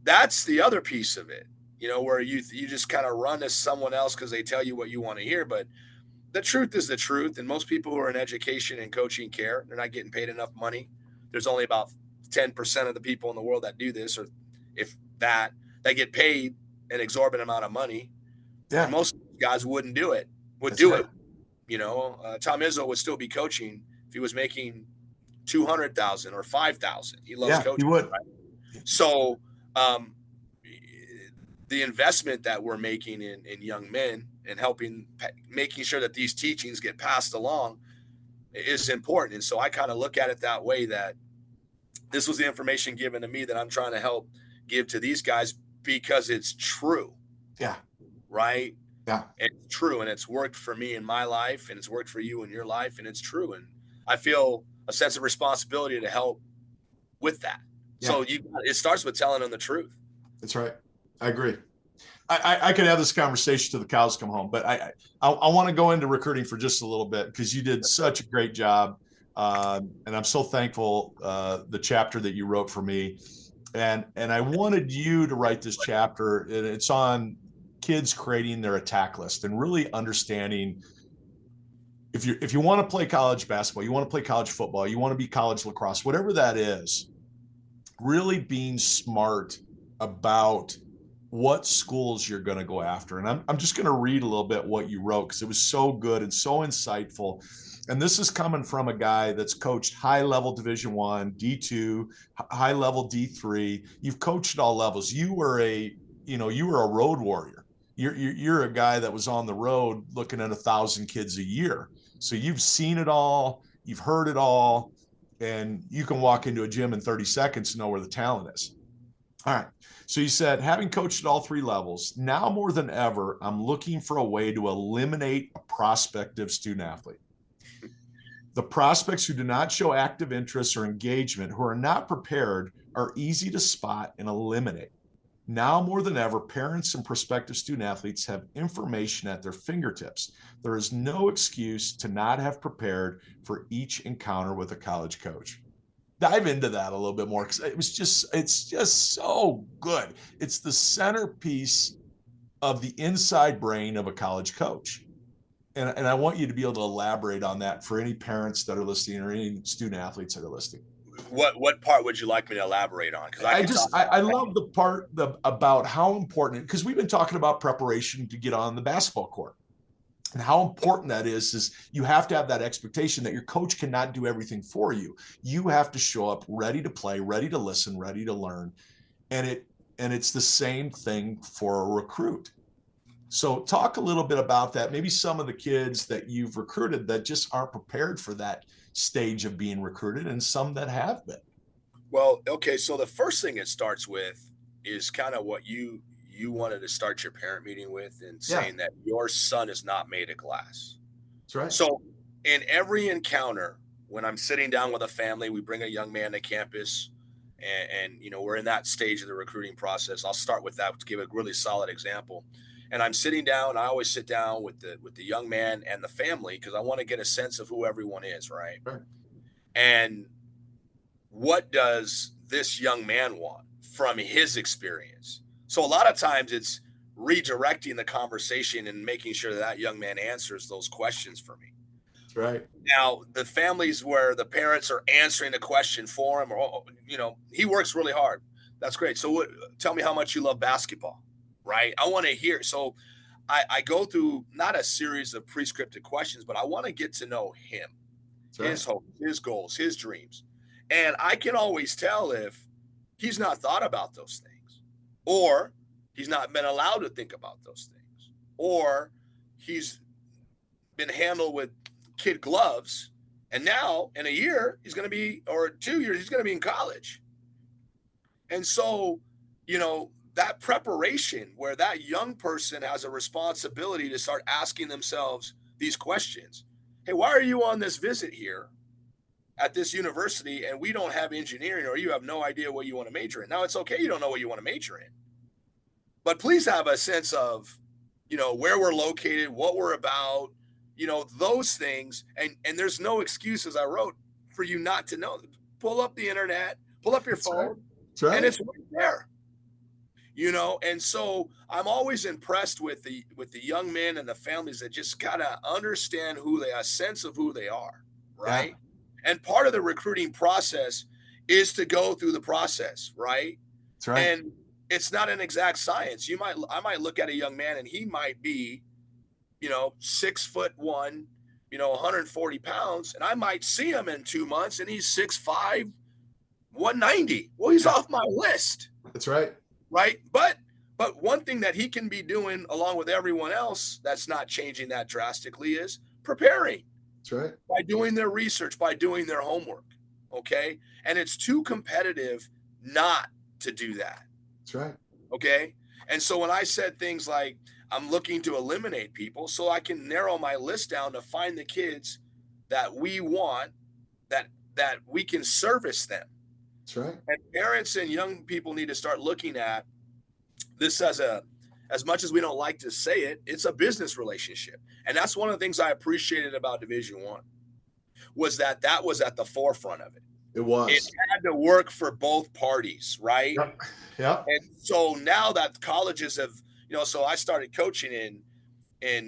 that's the other piece of it, where you just kind of run as someone else because they tell you what you want to hear. But the truth is the truth. And most people who are in education and coaching care, they're not getting paid enough money. There's only about 10% of the people in the world that do this, or if that get paid an exorbitant amount of money. Yeah. And most guys wouldn't do it, it. Tom Izzo would still be coaching if he was making 200,000 or 5,000. He loves coaching. He would. Right? So the investment that we're making in young men and making sure that these teachings get passed along is important. And so I kind of look at it that way, that this was the information given to me that I'm trying to help give to these guys because it's true. Yeah. Right. Yeah. It's true. And it's worked for me in my life, and it's worked for you in your life. And it's true. And I feel a sense of responsibility to help with that. Yeah. So it starts with telling them the truth. That's right. I agree. I could have this conversation till the cows come home, but I want to go into recruiting for just a little bit because you did such a great job. And I'm so thankful the chapter that you wrote for me. And I wanted you to write this chapter, and it's on kids creating their attack list and really understanding if you want to play college basketball, you want to play college football, you want to be college lacrosse, whatever that is, really being smart about what schools you're going to go after. And I'm just going to read a little bit what you wrote because it was so good and so insightful. And this is coming from a guy that's coached high-level Division I, D2, high-level D3. You've coached at all levels. You were a road warrior. You're a guy that was on the road looking at 1,000 kids a year. So you've seen it all. you've heard it all, and you can walk into a gym in 30 seconds to know where the talent is. All right. So you said, having coached at all three levels, now more than ever, I'm looking for a way to eliminate a prospective student athlete. The prospects who do not show active interest or engagement, who are not prepared, are easy to spot and eliminate. Now more than ever, parents and prospective student athletes have information at their fingertips. There is no excuse to not have prepared for each encounter with a college coach. Dive into that a little bit more, because it's just so good. It's the centerpiece of the inside brain of a college coach. And I want you to be able to elaborate on that for any parents that are listening or any student athletes that are listening. What part would you like me to elaborate on? Because I I can just talk. I love the part about how important, because we've been talking about preparation to get on the basketball court, and how important that is you have to have that expectation that your coach cannot do everything for you. You have to show up ready to play, ready to listen, ready to learn. And it's the same thing for a recruit. So talk a little bit about that. Maybe some of the kids that you've recruited that just aren't prepared for that stage of being recruited, and some that have been. Well, okay, so the first thing it starts with is kind of what you wanted to start your parent meeting with, and Yeah, saying that your son is not made of glass. that's right. So in every encounter, when I'm sitting down with a family, we bring a young man to campus, and we're in that stage of the recruiting process. I'll start with that to give a really solid example. And I'm sitting down. I always sit down with the young man and the family, because I want to get a sense of who everyone is, right? Right. And what does this young man want from his experience? So a lot of times it's redirecting the conversation and making sure that young man answers those questions for me. That's right. Now, the families where the parents are answering the question for him, or he works really hard. That's great. So tell me how much you love basketball, right? I want to hear. So I go through not a series of prescriptive questions, but I want to get to know him, That's right. his hopes, his goals, his dreams. And I can always tell if he's not thought about those things, or he's not been allowed to think about those things, or he's been handled with kid gloves. And now in a year, he's going to be, or 2 years, he's going to be in college. And so, that preparation where that young person has a responsibility to start asking themselves these questions. Hey, why are you on this visit here at this university and we don't have engineering, or you have no idea what you want to major in? Now, it's okay you don't know what you want to major in, but please have a sense of, where we're located, what we're about, those things. And there's no excuse, as I wrote, for you not to know. Pull up the internet, pull up your That's right. phone, That's right. and it's right there. And so I'm always impressed with the young men and the families that just gotta understand who they are, a sense of who they are, Yeah. right? And part of the recruiting process is to go through the process, right? That's right. And it's not an exact science. I might look at a young man and he might be, 6'1", 140 pounds, and I might see him in 2 months and he's 6'5", 190. Well, he's Yeah. off my list, That's right. right? But one thing that he can be doing along with everyone else that's not changing that drastically is preparing. That's right. By doing their research, by doing their homework. Okay. And it's too competitive not to do that. That's right. Okay. And so when I said things like, I'm looking to eliminate people so I can narrow my list down to find the kids that we want, that we can service them. That's right. And parents and young people need to start looking at this as much as we don't like to say it, it's a business relationship. And that's one of the things I appreciated about Division I, was that was at the forefront of it. It was. It had to work for both parties, right? Yep. Yep. And so now that colleges have, so I started coaching in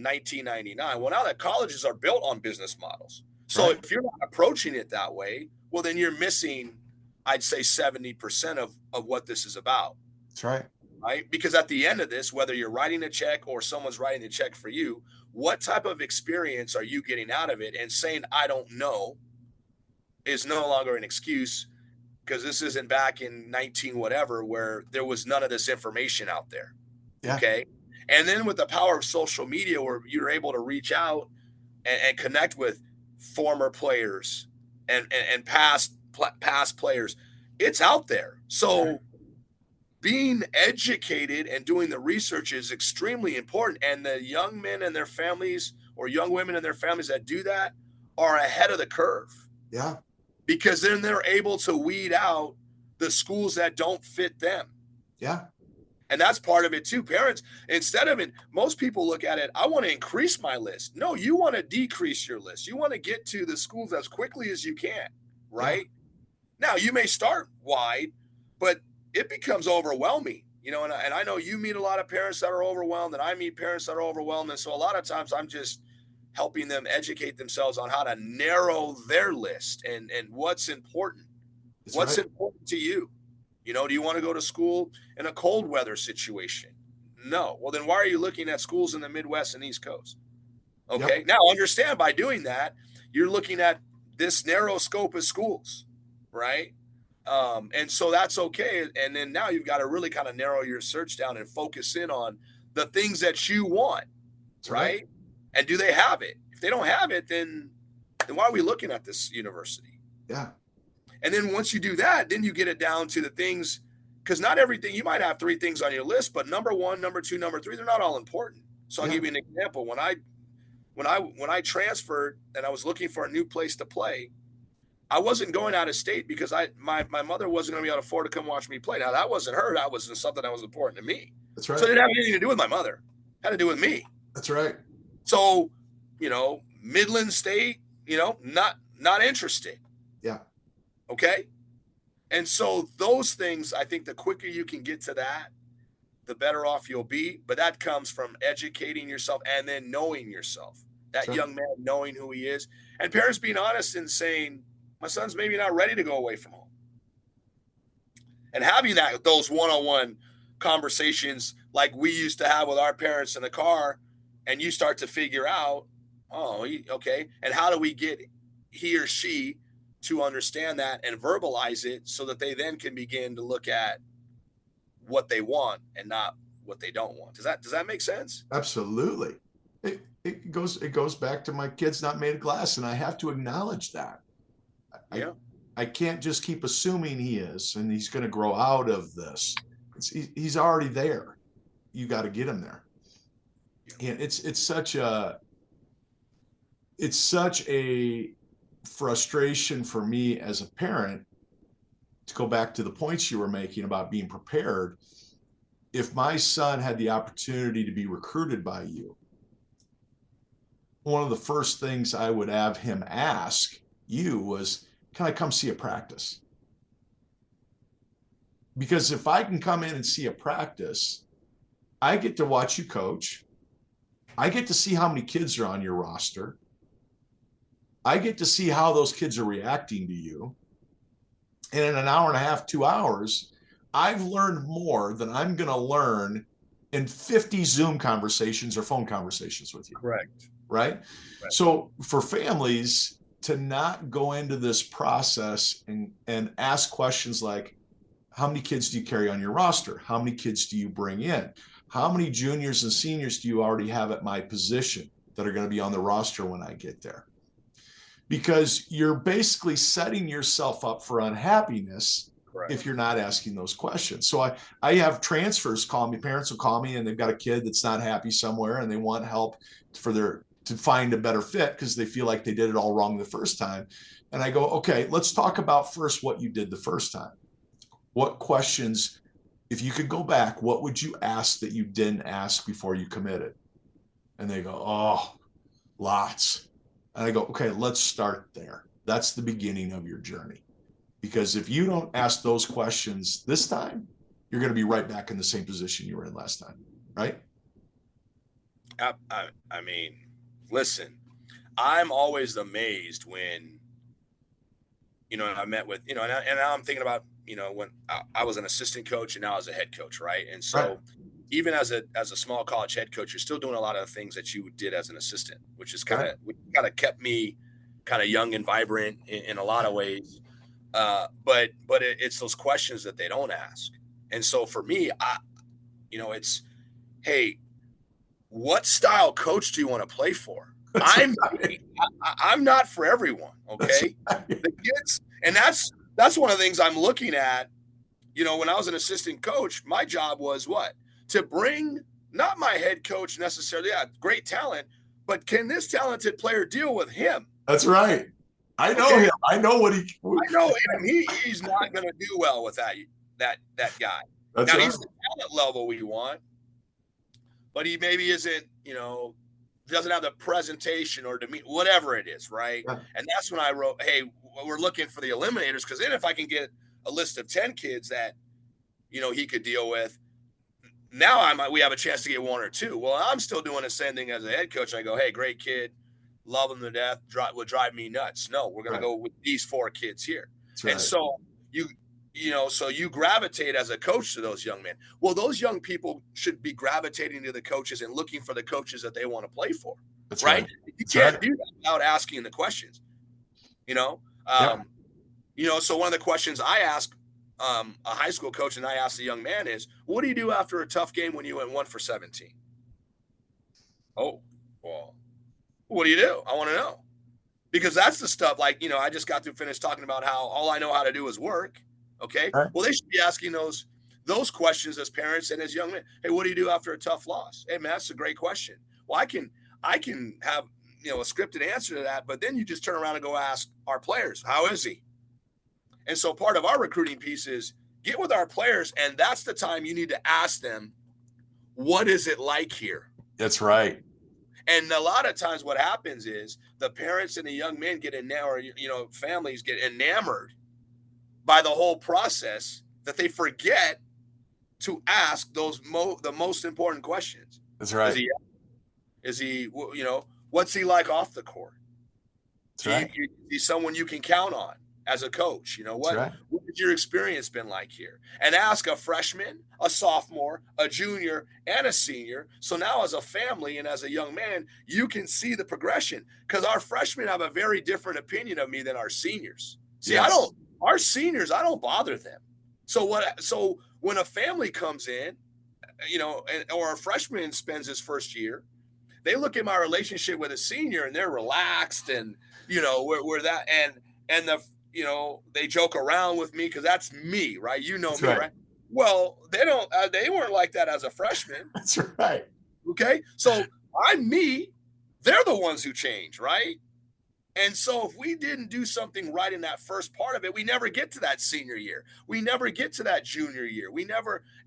1999. Well, now that colleges are built on business models. So Right. if you're not approaching it that way, well, then you're missing, I'd say 70% of what this is about. That's right. Right? Because at the end of this, whether you're writing a check or someone's writing a check for you, what type of experience are you getting out of it? And saying, I don't know, is no longer an excuse, because this isn't back in 19 whatever, where there was none of this information out there. Yeah. Okay. And then with the power of social media, where you're able to reach out and connect with former players and past players. It's out there. So being educated and doing the research is extremely important. And the young men and their families, or young women and their families that do that, are ahead of the curve. Yeah. Because then they're able to weed out the schools that don't fit them. Yeah. And that's part of it too. Parents, instead of it, most people look at it, I want to increase my list. No, you want to decrease your list. You want to get to the schools as quickly as you can, right? Yeah. Now, you may start wide, but it becomes overwhelming, and I know you meet a lot of parents that are overwhelmed, and I meet parents that are overwhelmed. And so a lot of times I'm just helping them educate themselves on how to narrow their list and what's important. That's what's right. important to you. Do you want to go to school in a cold weather situation? No. Well, then why are you looking at schools in the Midwest and East Coast? Okay. Yep. Now, understand, by doing that, you're looking at this narrow scope of schools, right? And so that's okay. And then now you've got to really kind of narrow your search down and focus in on the things that you want, right? And do they have it? If they don't have it, then why are we looking at this university? Yeah. And then once you do that, then you get it down to the things, because not everything, you might have 3 things on your list, but number 1, number 2, number 3, they're not all important. So I'll give you an example. When I transferred and I was looking for a new place to play, I wasn't going out of state because my mother wasn't going to be able to afford to come watch me play. Now, that wasn't her. That was something that was important to me. That's right. So it didn't have anything to do with my mother. It had to do with me. That's right. So, Midland State, not interested. Yeah. Okay. And so those things, I think the quicker you can get to that, the better off you'll be. But that comes from educating yourself and then knowing yourself. That young man knowing who he is, and parents being honest and saying, my son's maybe not ready to go away from home. And having those one-on-one conversations like we used to have with our parents in the car, and you start to figure out, okay, and how do we get he or she to understand that and verbalize it so that they then can begin to look at what they want and not what they don't want. Does that make sense? Absolutely. It goes back to my kid's not made of glass, and I have to acknowledge that. I can't just keep assuming he is, and he's going to grow out of this. He's already there. You got to get him there. And it's such a frustration for me as a parent, to go back to the points you were making about being prepared. If my son had the opportunity to be recruited by you, one of the first things I would have him ask you was, can I come see a practice? Because if I can come in and see a practice, I get to watch you coach. I get to see how many kids are on your roster. I get to see how those kids are reacting to you. And in an hour and a half, 2 hours, I've learned more than I'm going to learn in 50 Zoom conversations or phone conversations with you. Correct. Right? So for families to not go into this process and ask questions like, how many kids do you carry on your roster? How many kids do you bring in? How many juniors and seniors do you already have at my position that are going to be on the roster when I get there? Because you're basically setting yourself up for unhappiness. Correct. If you're not asking those questions. So I have transfers call me, parents will call me, and they've got a kid that's not happy somewhere and they want help to find a better fit because they feel like they did it all wrong the first time. And I go, okay, let's talk about first what you did the first time. What questions, if you could go back, what would you ask that you didn't ask before you committed? And they go, oh, lots. And I go, okay, let's start there. That's the beginning of your journey. Because if you don't ask those questions this time, you're going to be right back in the same position you were in last time, right? I mean, listen, I'm always amazed when, I met with, and now I'm thinking about, when I was an assistant coach and now as a head coach, right? And so even as a small college head coach, you're still doing a lot of the things that you did as an assistant, which is kind of kept me kind of young and vibrant in a lot of ways. But it's those questions that they don't ask. And so for me, it's, hey, what style coach do you want to play for? That's I'm right. I'm not for everyone, That's okay? right. The kids, and that's one of the things I'm looking at. When I was an assistant coach, my job was what? To bring not my head coach necessarily, yeah, great talent, but can this talented player deal with him? That's right. I know Okay, him. I know what he. I know him. He's not going to do well with that guy. That's Now right. he's the talent level we want, but he maybe isn't. Doesn't have the presentation or demeanor, whatever it is, right? Yeah. And that's when I wrote, "Hey, we're looking for the eliminators," because then if I can get a list of 10 kids that he could deal with, now we have a chance to get one or two. Well, I'm still doing the same thing as a head coach. I go, hey, great kid, love him to death, would drive me nuts. No, we're going to Right. go with these 4 kids here. That's And right. so you gravitate as a coach to those young men. Well, those young people should be gravitating to the coaches and looking for the coaches that they want to play for, That's right. right? You That's right. can't do that without asking the questions, you know? Yep. Um, so one of the questions I ask a high school coach and I ask the young man is, what do you do after a tough game when you went 1 for 17? Oh, well, what do you do? I want to know. Because that's the stuff like, I just got to finish talking about how all I know how to do is work. Okay. Right. Well, they should be asking those questions as parents and as young men. Hey, what do you do after a tough loss? Hey, man, that's a great question. Well, I can have, a scripted answer to that, but then you just turn around and go ask our players, how is he? And so part of our recruiting piece is get with our players, and that's the time you need to ask them, what is it like here? That's right. And a lot of times what happens is the parents and the young men get enamored, families get enamored by the whole process that they forget to ask the most important questions. That's Is right. he, what's he like off the court? That's right. Is he someone you can count on as a coach? That's right. What has your experience been like here? And ask a freshman, a sophomore, a junior, and a senior. So now as a family and as a young man, you can see the progression because our freshmen have a very different opinion of me than our seniors. See, Yes. our seniors, I don't bother them. So when a family comes in, or a freshman spends his first year, they look at my relationship with a senior and they're relaxed and we're that and they joke around with me because that's me, right? That's Me, right. right? Well, they weren't like that as a freshman. That's right. Okay, so I'm me, they're the ones who change, right? And so if we didn't do something right in that first part of it, we never get to that senior year. We never get to that junior year.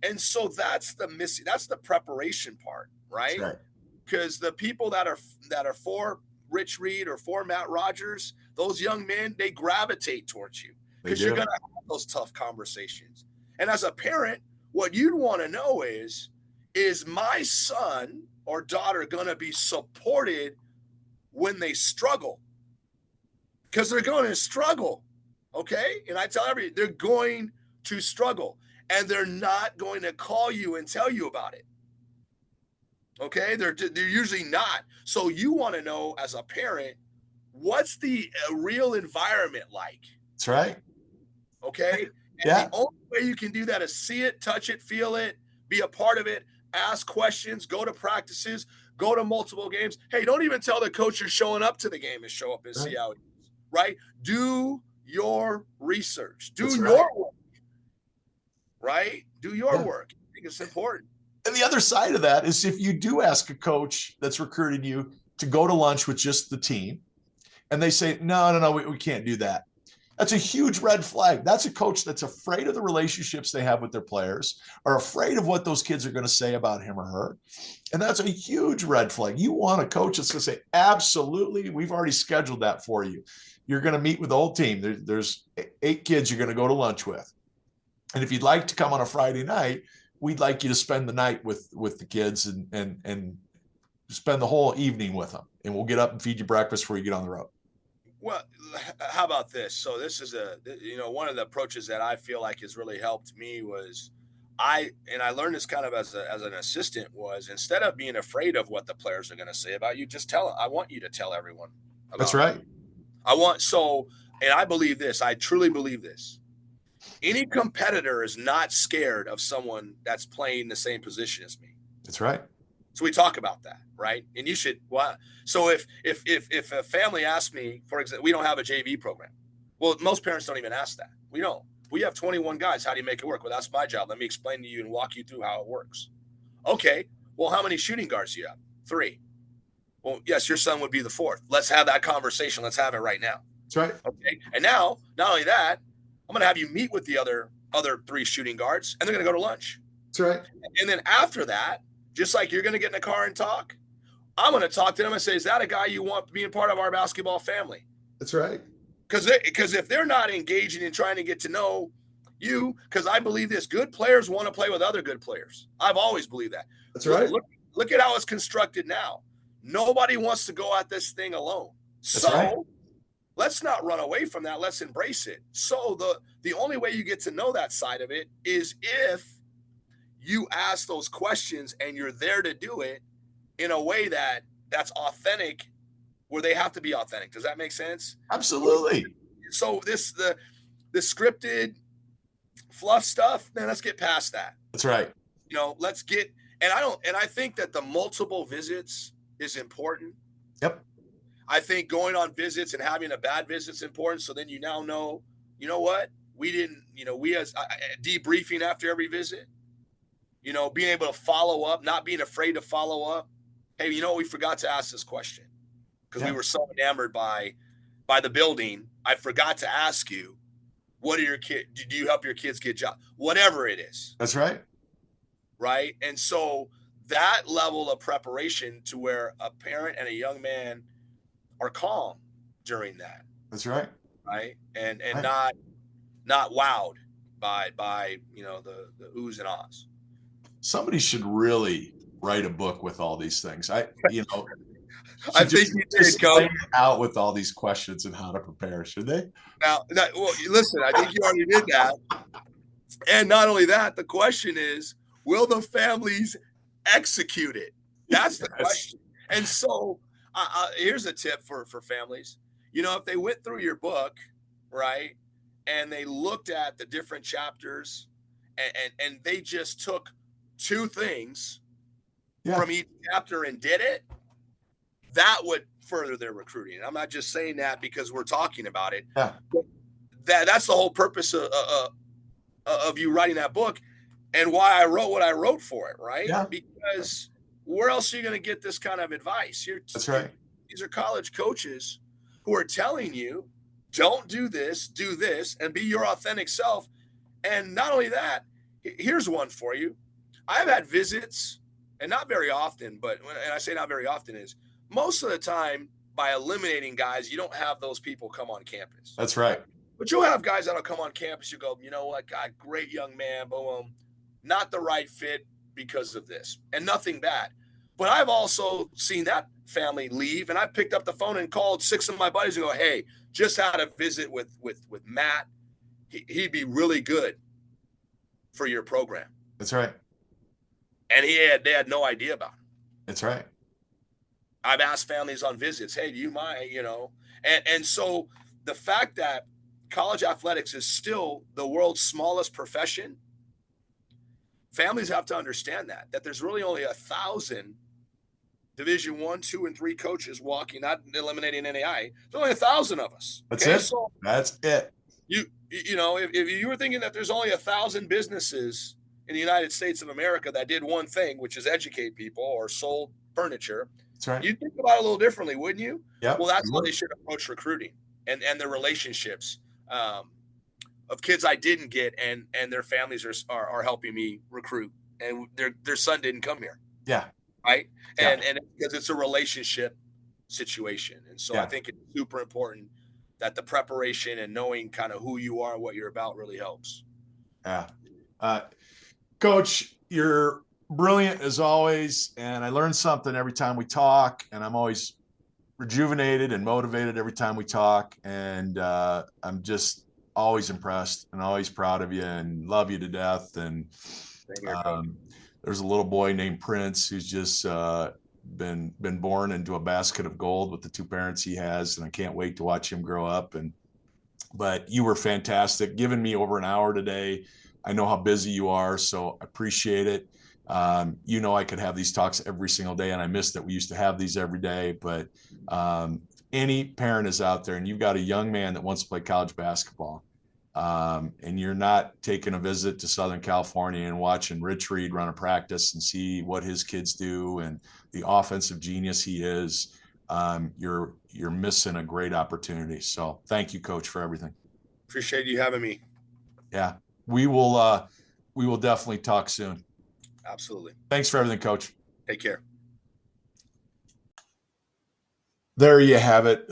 And so that's the preparation part, That's right? right. Because the people that are for Rich Reed or for Matt Rogers, those young men, they gravitate towards you They because you're do. going to have those tough conversations. And as a parent, what you'd want to know is my son or daughter going to be supported when they struggle? Because they're going to struggle, okay? And I tell everybody, they're going to struggle, and they're not going to call you and tell you about it. Okay, they're usually not. So you want to know as a parent, what's the real environment like? That's right. Okay, and Yeah. the only way you can do that is see it, touch it, feel it, be a part of it, ask questions, go to practices, go to multiple games. Hey, don't even tell the coach you're showing up to the game and show up and see Right. how it is. Right? Do your research. Do That's right. your work. Right? Do your Yeah. work. I think it's important. And the other side of that is if you do ask a coach that's recruiting you to go to lunch with just the team, and they say, no, we can't do that. That's a huge red flag. That's a coach that's afraid of the relationships they have with their players, or afraid of what those kids are going to say about him or her. And that's a huge red flag. You want a coach that's going to say, absolutely, we've already scheduled that for you. You're going to meet with the whole team. There's 8 kids you're going to go to lunch with. And if you'd like to come on a Friday night, we'd like you to spend the night with the kids and spend the whole evening with them. And we'll get up and feed you breakfast before you get on the road. Well, how about this? So this is one of the approaches that I feel like has really helped me was I learned this kind of as an assistant was instead of being afraid of what the players are going to say about you, just tell them. I want you to tell everyone That's about me. right. And I believe this. I truly believe this. Any competitor is not scared of someone that's playing the same position as me. That's right. So we talk about that, right? And you should. Well, so if a family asks me, for example, we don't have a JV program. Well, most parents don't even ask that. We don't. We have 21 guys. How do you make it work? Well, that's my job. Let me explain to you and walk you through how it works. Okay. Well, how many shooting guards do you have? 3. Well, yes, your son would be the 4th. Let's have that conversation. Let's have it right now. That's right. Okay. And now, not only that, I'm going to have you meet with the other 3 shooting guards, and they're going to go to lunch. That's right. And then after that, just like you're going to get in the car and talk, I'm going to talk to them and say, is that a guy you want being part of our basketball family? That's right. Because if they're not engaging and trying to get to know you, because I believe this, good players want to play with other good players. I've always believed that. That's right. Look at how it's constructed now. Nobody wants to go at this thing alone. That's so right. Let's not run away from that. Let's embrace it. So the only way you get to know that side of it is if you ask those questions and you're there to do it in a way that's authentic, where they have to be authentic. Does that make sense? Absolutely. So the scripted fluff stuff, man, let's get past that. That's right. Let's get, and I think that the multiple visits is important. Yep. I think going on visits and having a bad visit is important. So then you now know, you know what? We didn't, we as debriefing after every visit, being able to follow up, not being afraid to follow up. Hey, we forgot to ask this question because we were so enamored by the building. I forgot to ask you, what are your kids? Do you help your kids get jobs? Whatever it is. That's right. Right. And so that level of preparation to where a parent and a young man are calm during that. That's right. Right. And right. not wowed by the oohs and ahs. Somebody should really write a book with all these things. I think you did go out with all these questions and how to prepare, should they? Now, well, listen, I think you already did that. And not only that, the question is, will the families execute it? That's the question. And so here's a tip for families. If they went through your book, right, and they looked at the different chapters and they just took 2 things from each chapter and did it, that would further their recruiting. And I'm not just saying that because we're talking about it. Yeah. That's the whole purpose of you writing that book and why I wrote what I wrote for it, right? Yeah. Because where else are you going to get this kind of advice? That's right. These are college coaches who are telling you, don't do this, and be your authentic self. And not only that, here's one for you. I've had visits, and not very often, and I say not very often is most of the time by eliminating guys, you don't have those people come on campus. That's right. But you'll have guys that'll come on campus. You go, you know what, guy, great young man, boom, not the right fit because of this, and nothing bad. But I've also seen that family leave, and I picked up the phone and called 6 of my buddies and go, hey, just had a visit with Matt. He'd be really good for your program. That's right. And they had no idea about him. That's right. I've asked families on visits, hey, do you mind, and so the fact that college athletics is still the world's smallest profession, families have to understand that there's really only 1,000 Division I, II, and III coaches walking, not eliminating NAI. There's only 1,000 of us. That's it. So that's it. If you were thinking that there's only 1,000 businesses in the United States of America that did one thing, which is educate people or sold furniture, that's right. You'd think about it a little differently, wouldn't you? Yeah. Well, that's how they should approach recruiting and the relationships of kids I didn't get and their families are helping me recruit, and their son didn't come here. Yeah. Right. And because it's a relationship situation. And so I think it's super important that the preparation and knowing kind of who you are and what you're about really helps. Yeah. Coach, you're brilliant as always. And I learn something every time we talk, and I'm always rejuvenated and motivated every time we talk. And I'm just always impressed and always proud of you and love you to death. And there's a little boy named Prince who's just been born into a basket of gold with the 2 parents he has, and I can't wait to watch him grow up. But you were fantastic, giving me over an hour today. I know how busy you are, so I appreciate it. I could have these talks every single day, and I miss that we used to have these every day. But any parent is out there, and you've got a young man that wants to play college basketball, and you're not taking a visit to Southern California and watching Rich Reed run a practice and see what his kids do and the offensive genius he is, you're missing a great opportunity. So thank you, Coach, for everything. Appreciate you having me. Yeah, we will definitely talk soon. Absolutely. Thanks for everything, Coach. Take care. There you have it.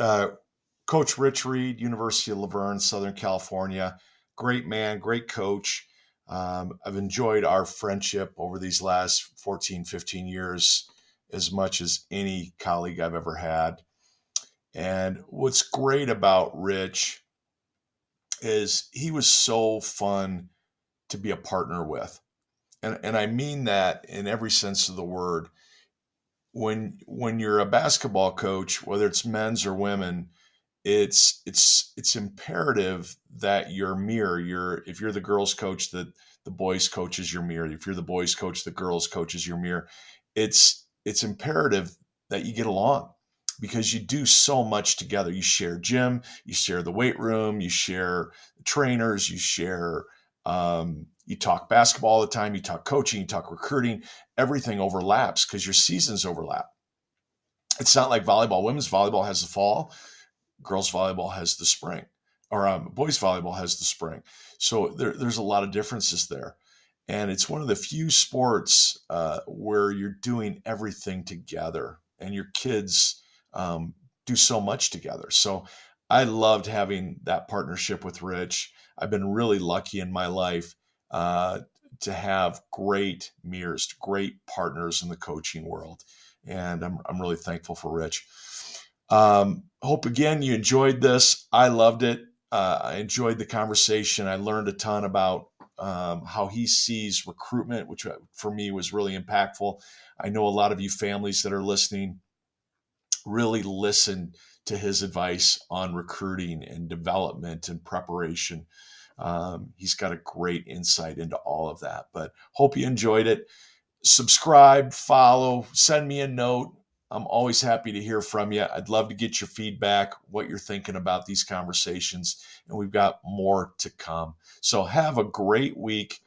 Coach Rich Reed, University of La Verne, Southern California. Great man, great coach. I've enjoyed our friendship over these last 14, 15 years as much as any colleague I've ever had. And what's great about Rich is he was so fun to be a partner with. And I mean that in every sense of the word. When you're a basketball coach, whether it's men's or women, it's imperative that your mirror, if you're the girls coach, that the boys coach is your mirror. If you're the boys coach, the girls coach is your mirror. It's imperative that you get along because you do so much together. You share gym, you share the weight room, you share trainers, you talk basketball all the time, you talk coaching, you talk recruiting, everything overlaps because your seasons overlap. It's not like volleyball. Women's volleyball has the fall, girls volleyball has the spring, or boys volleyball has the spring. So there's a lot of differences there. And it's one of the few sports where you're doing everything together and your kids do so much together. So I loved having that partnership with Rich. I've been really lucky in my life to have great mirrors, great partners in the coaching world. And I'm really thankful for Rich. Hope again you enjoyed this. I loved it. I enjoyed the conversation. I learned a ton about how he sees recruitment, which for me was really impactful. I know a lot of you families that are listening really listen to his advice on recruiting and development and preparation. He's got a great insight into all of that. But hope you enjoyed it. Subscribe, follow, send me a note. I'm always happy to hear from you. I'd love to get your feedback, what you're thinking about these conversations, and we've got more to come. So have a great week,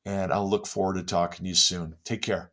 and I'll look forward to talking to you soon. Take care.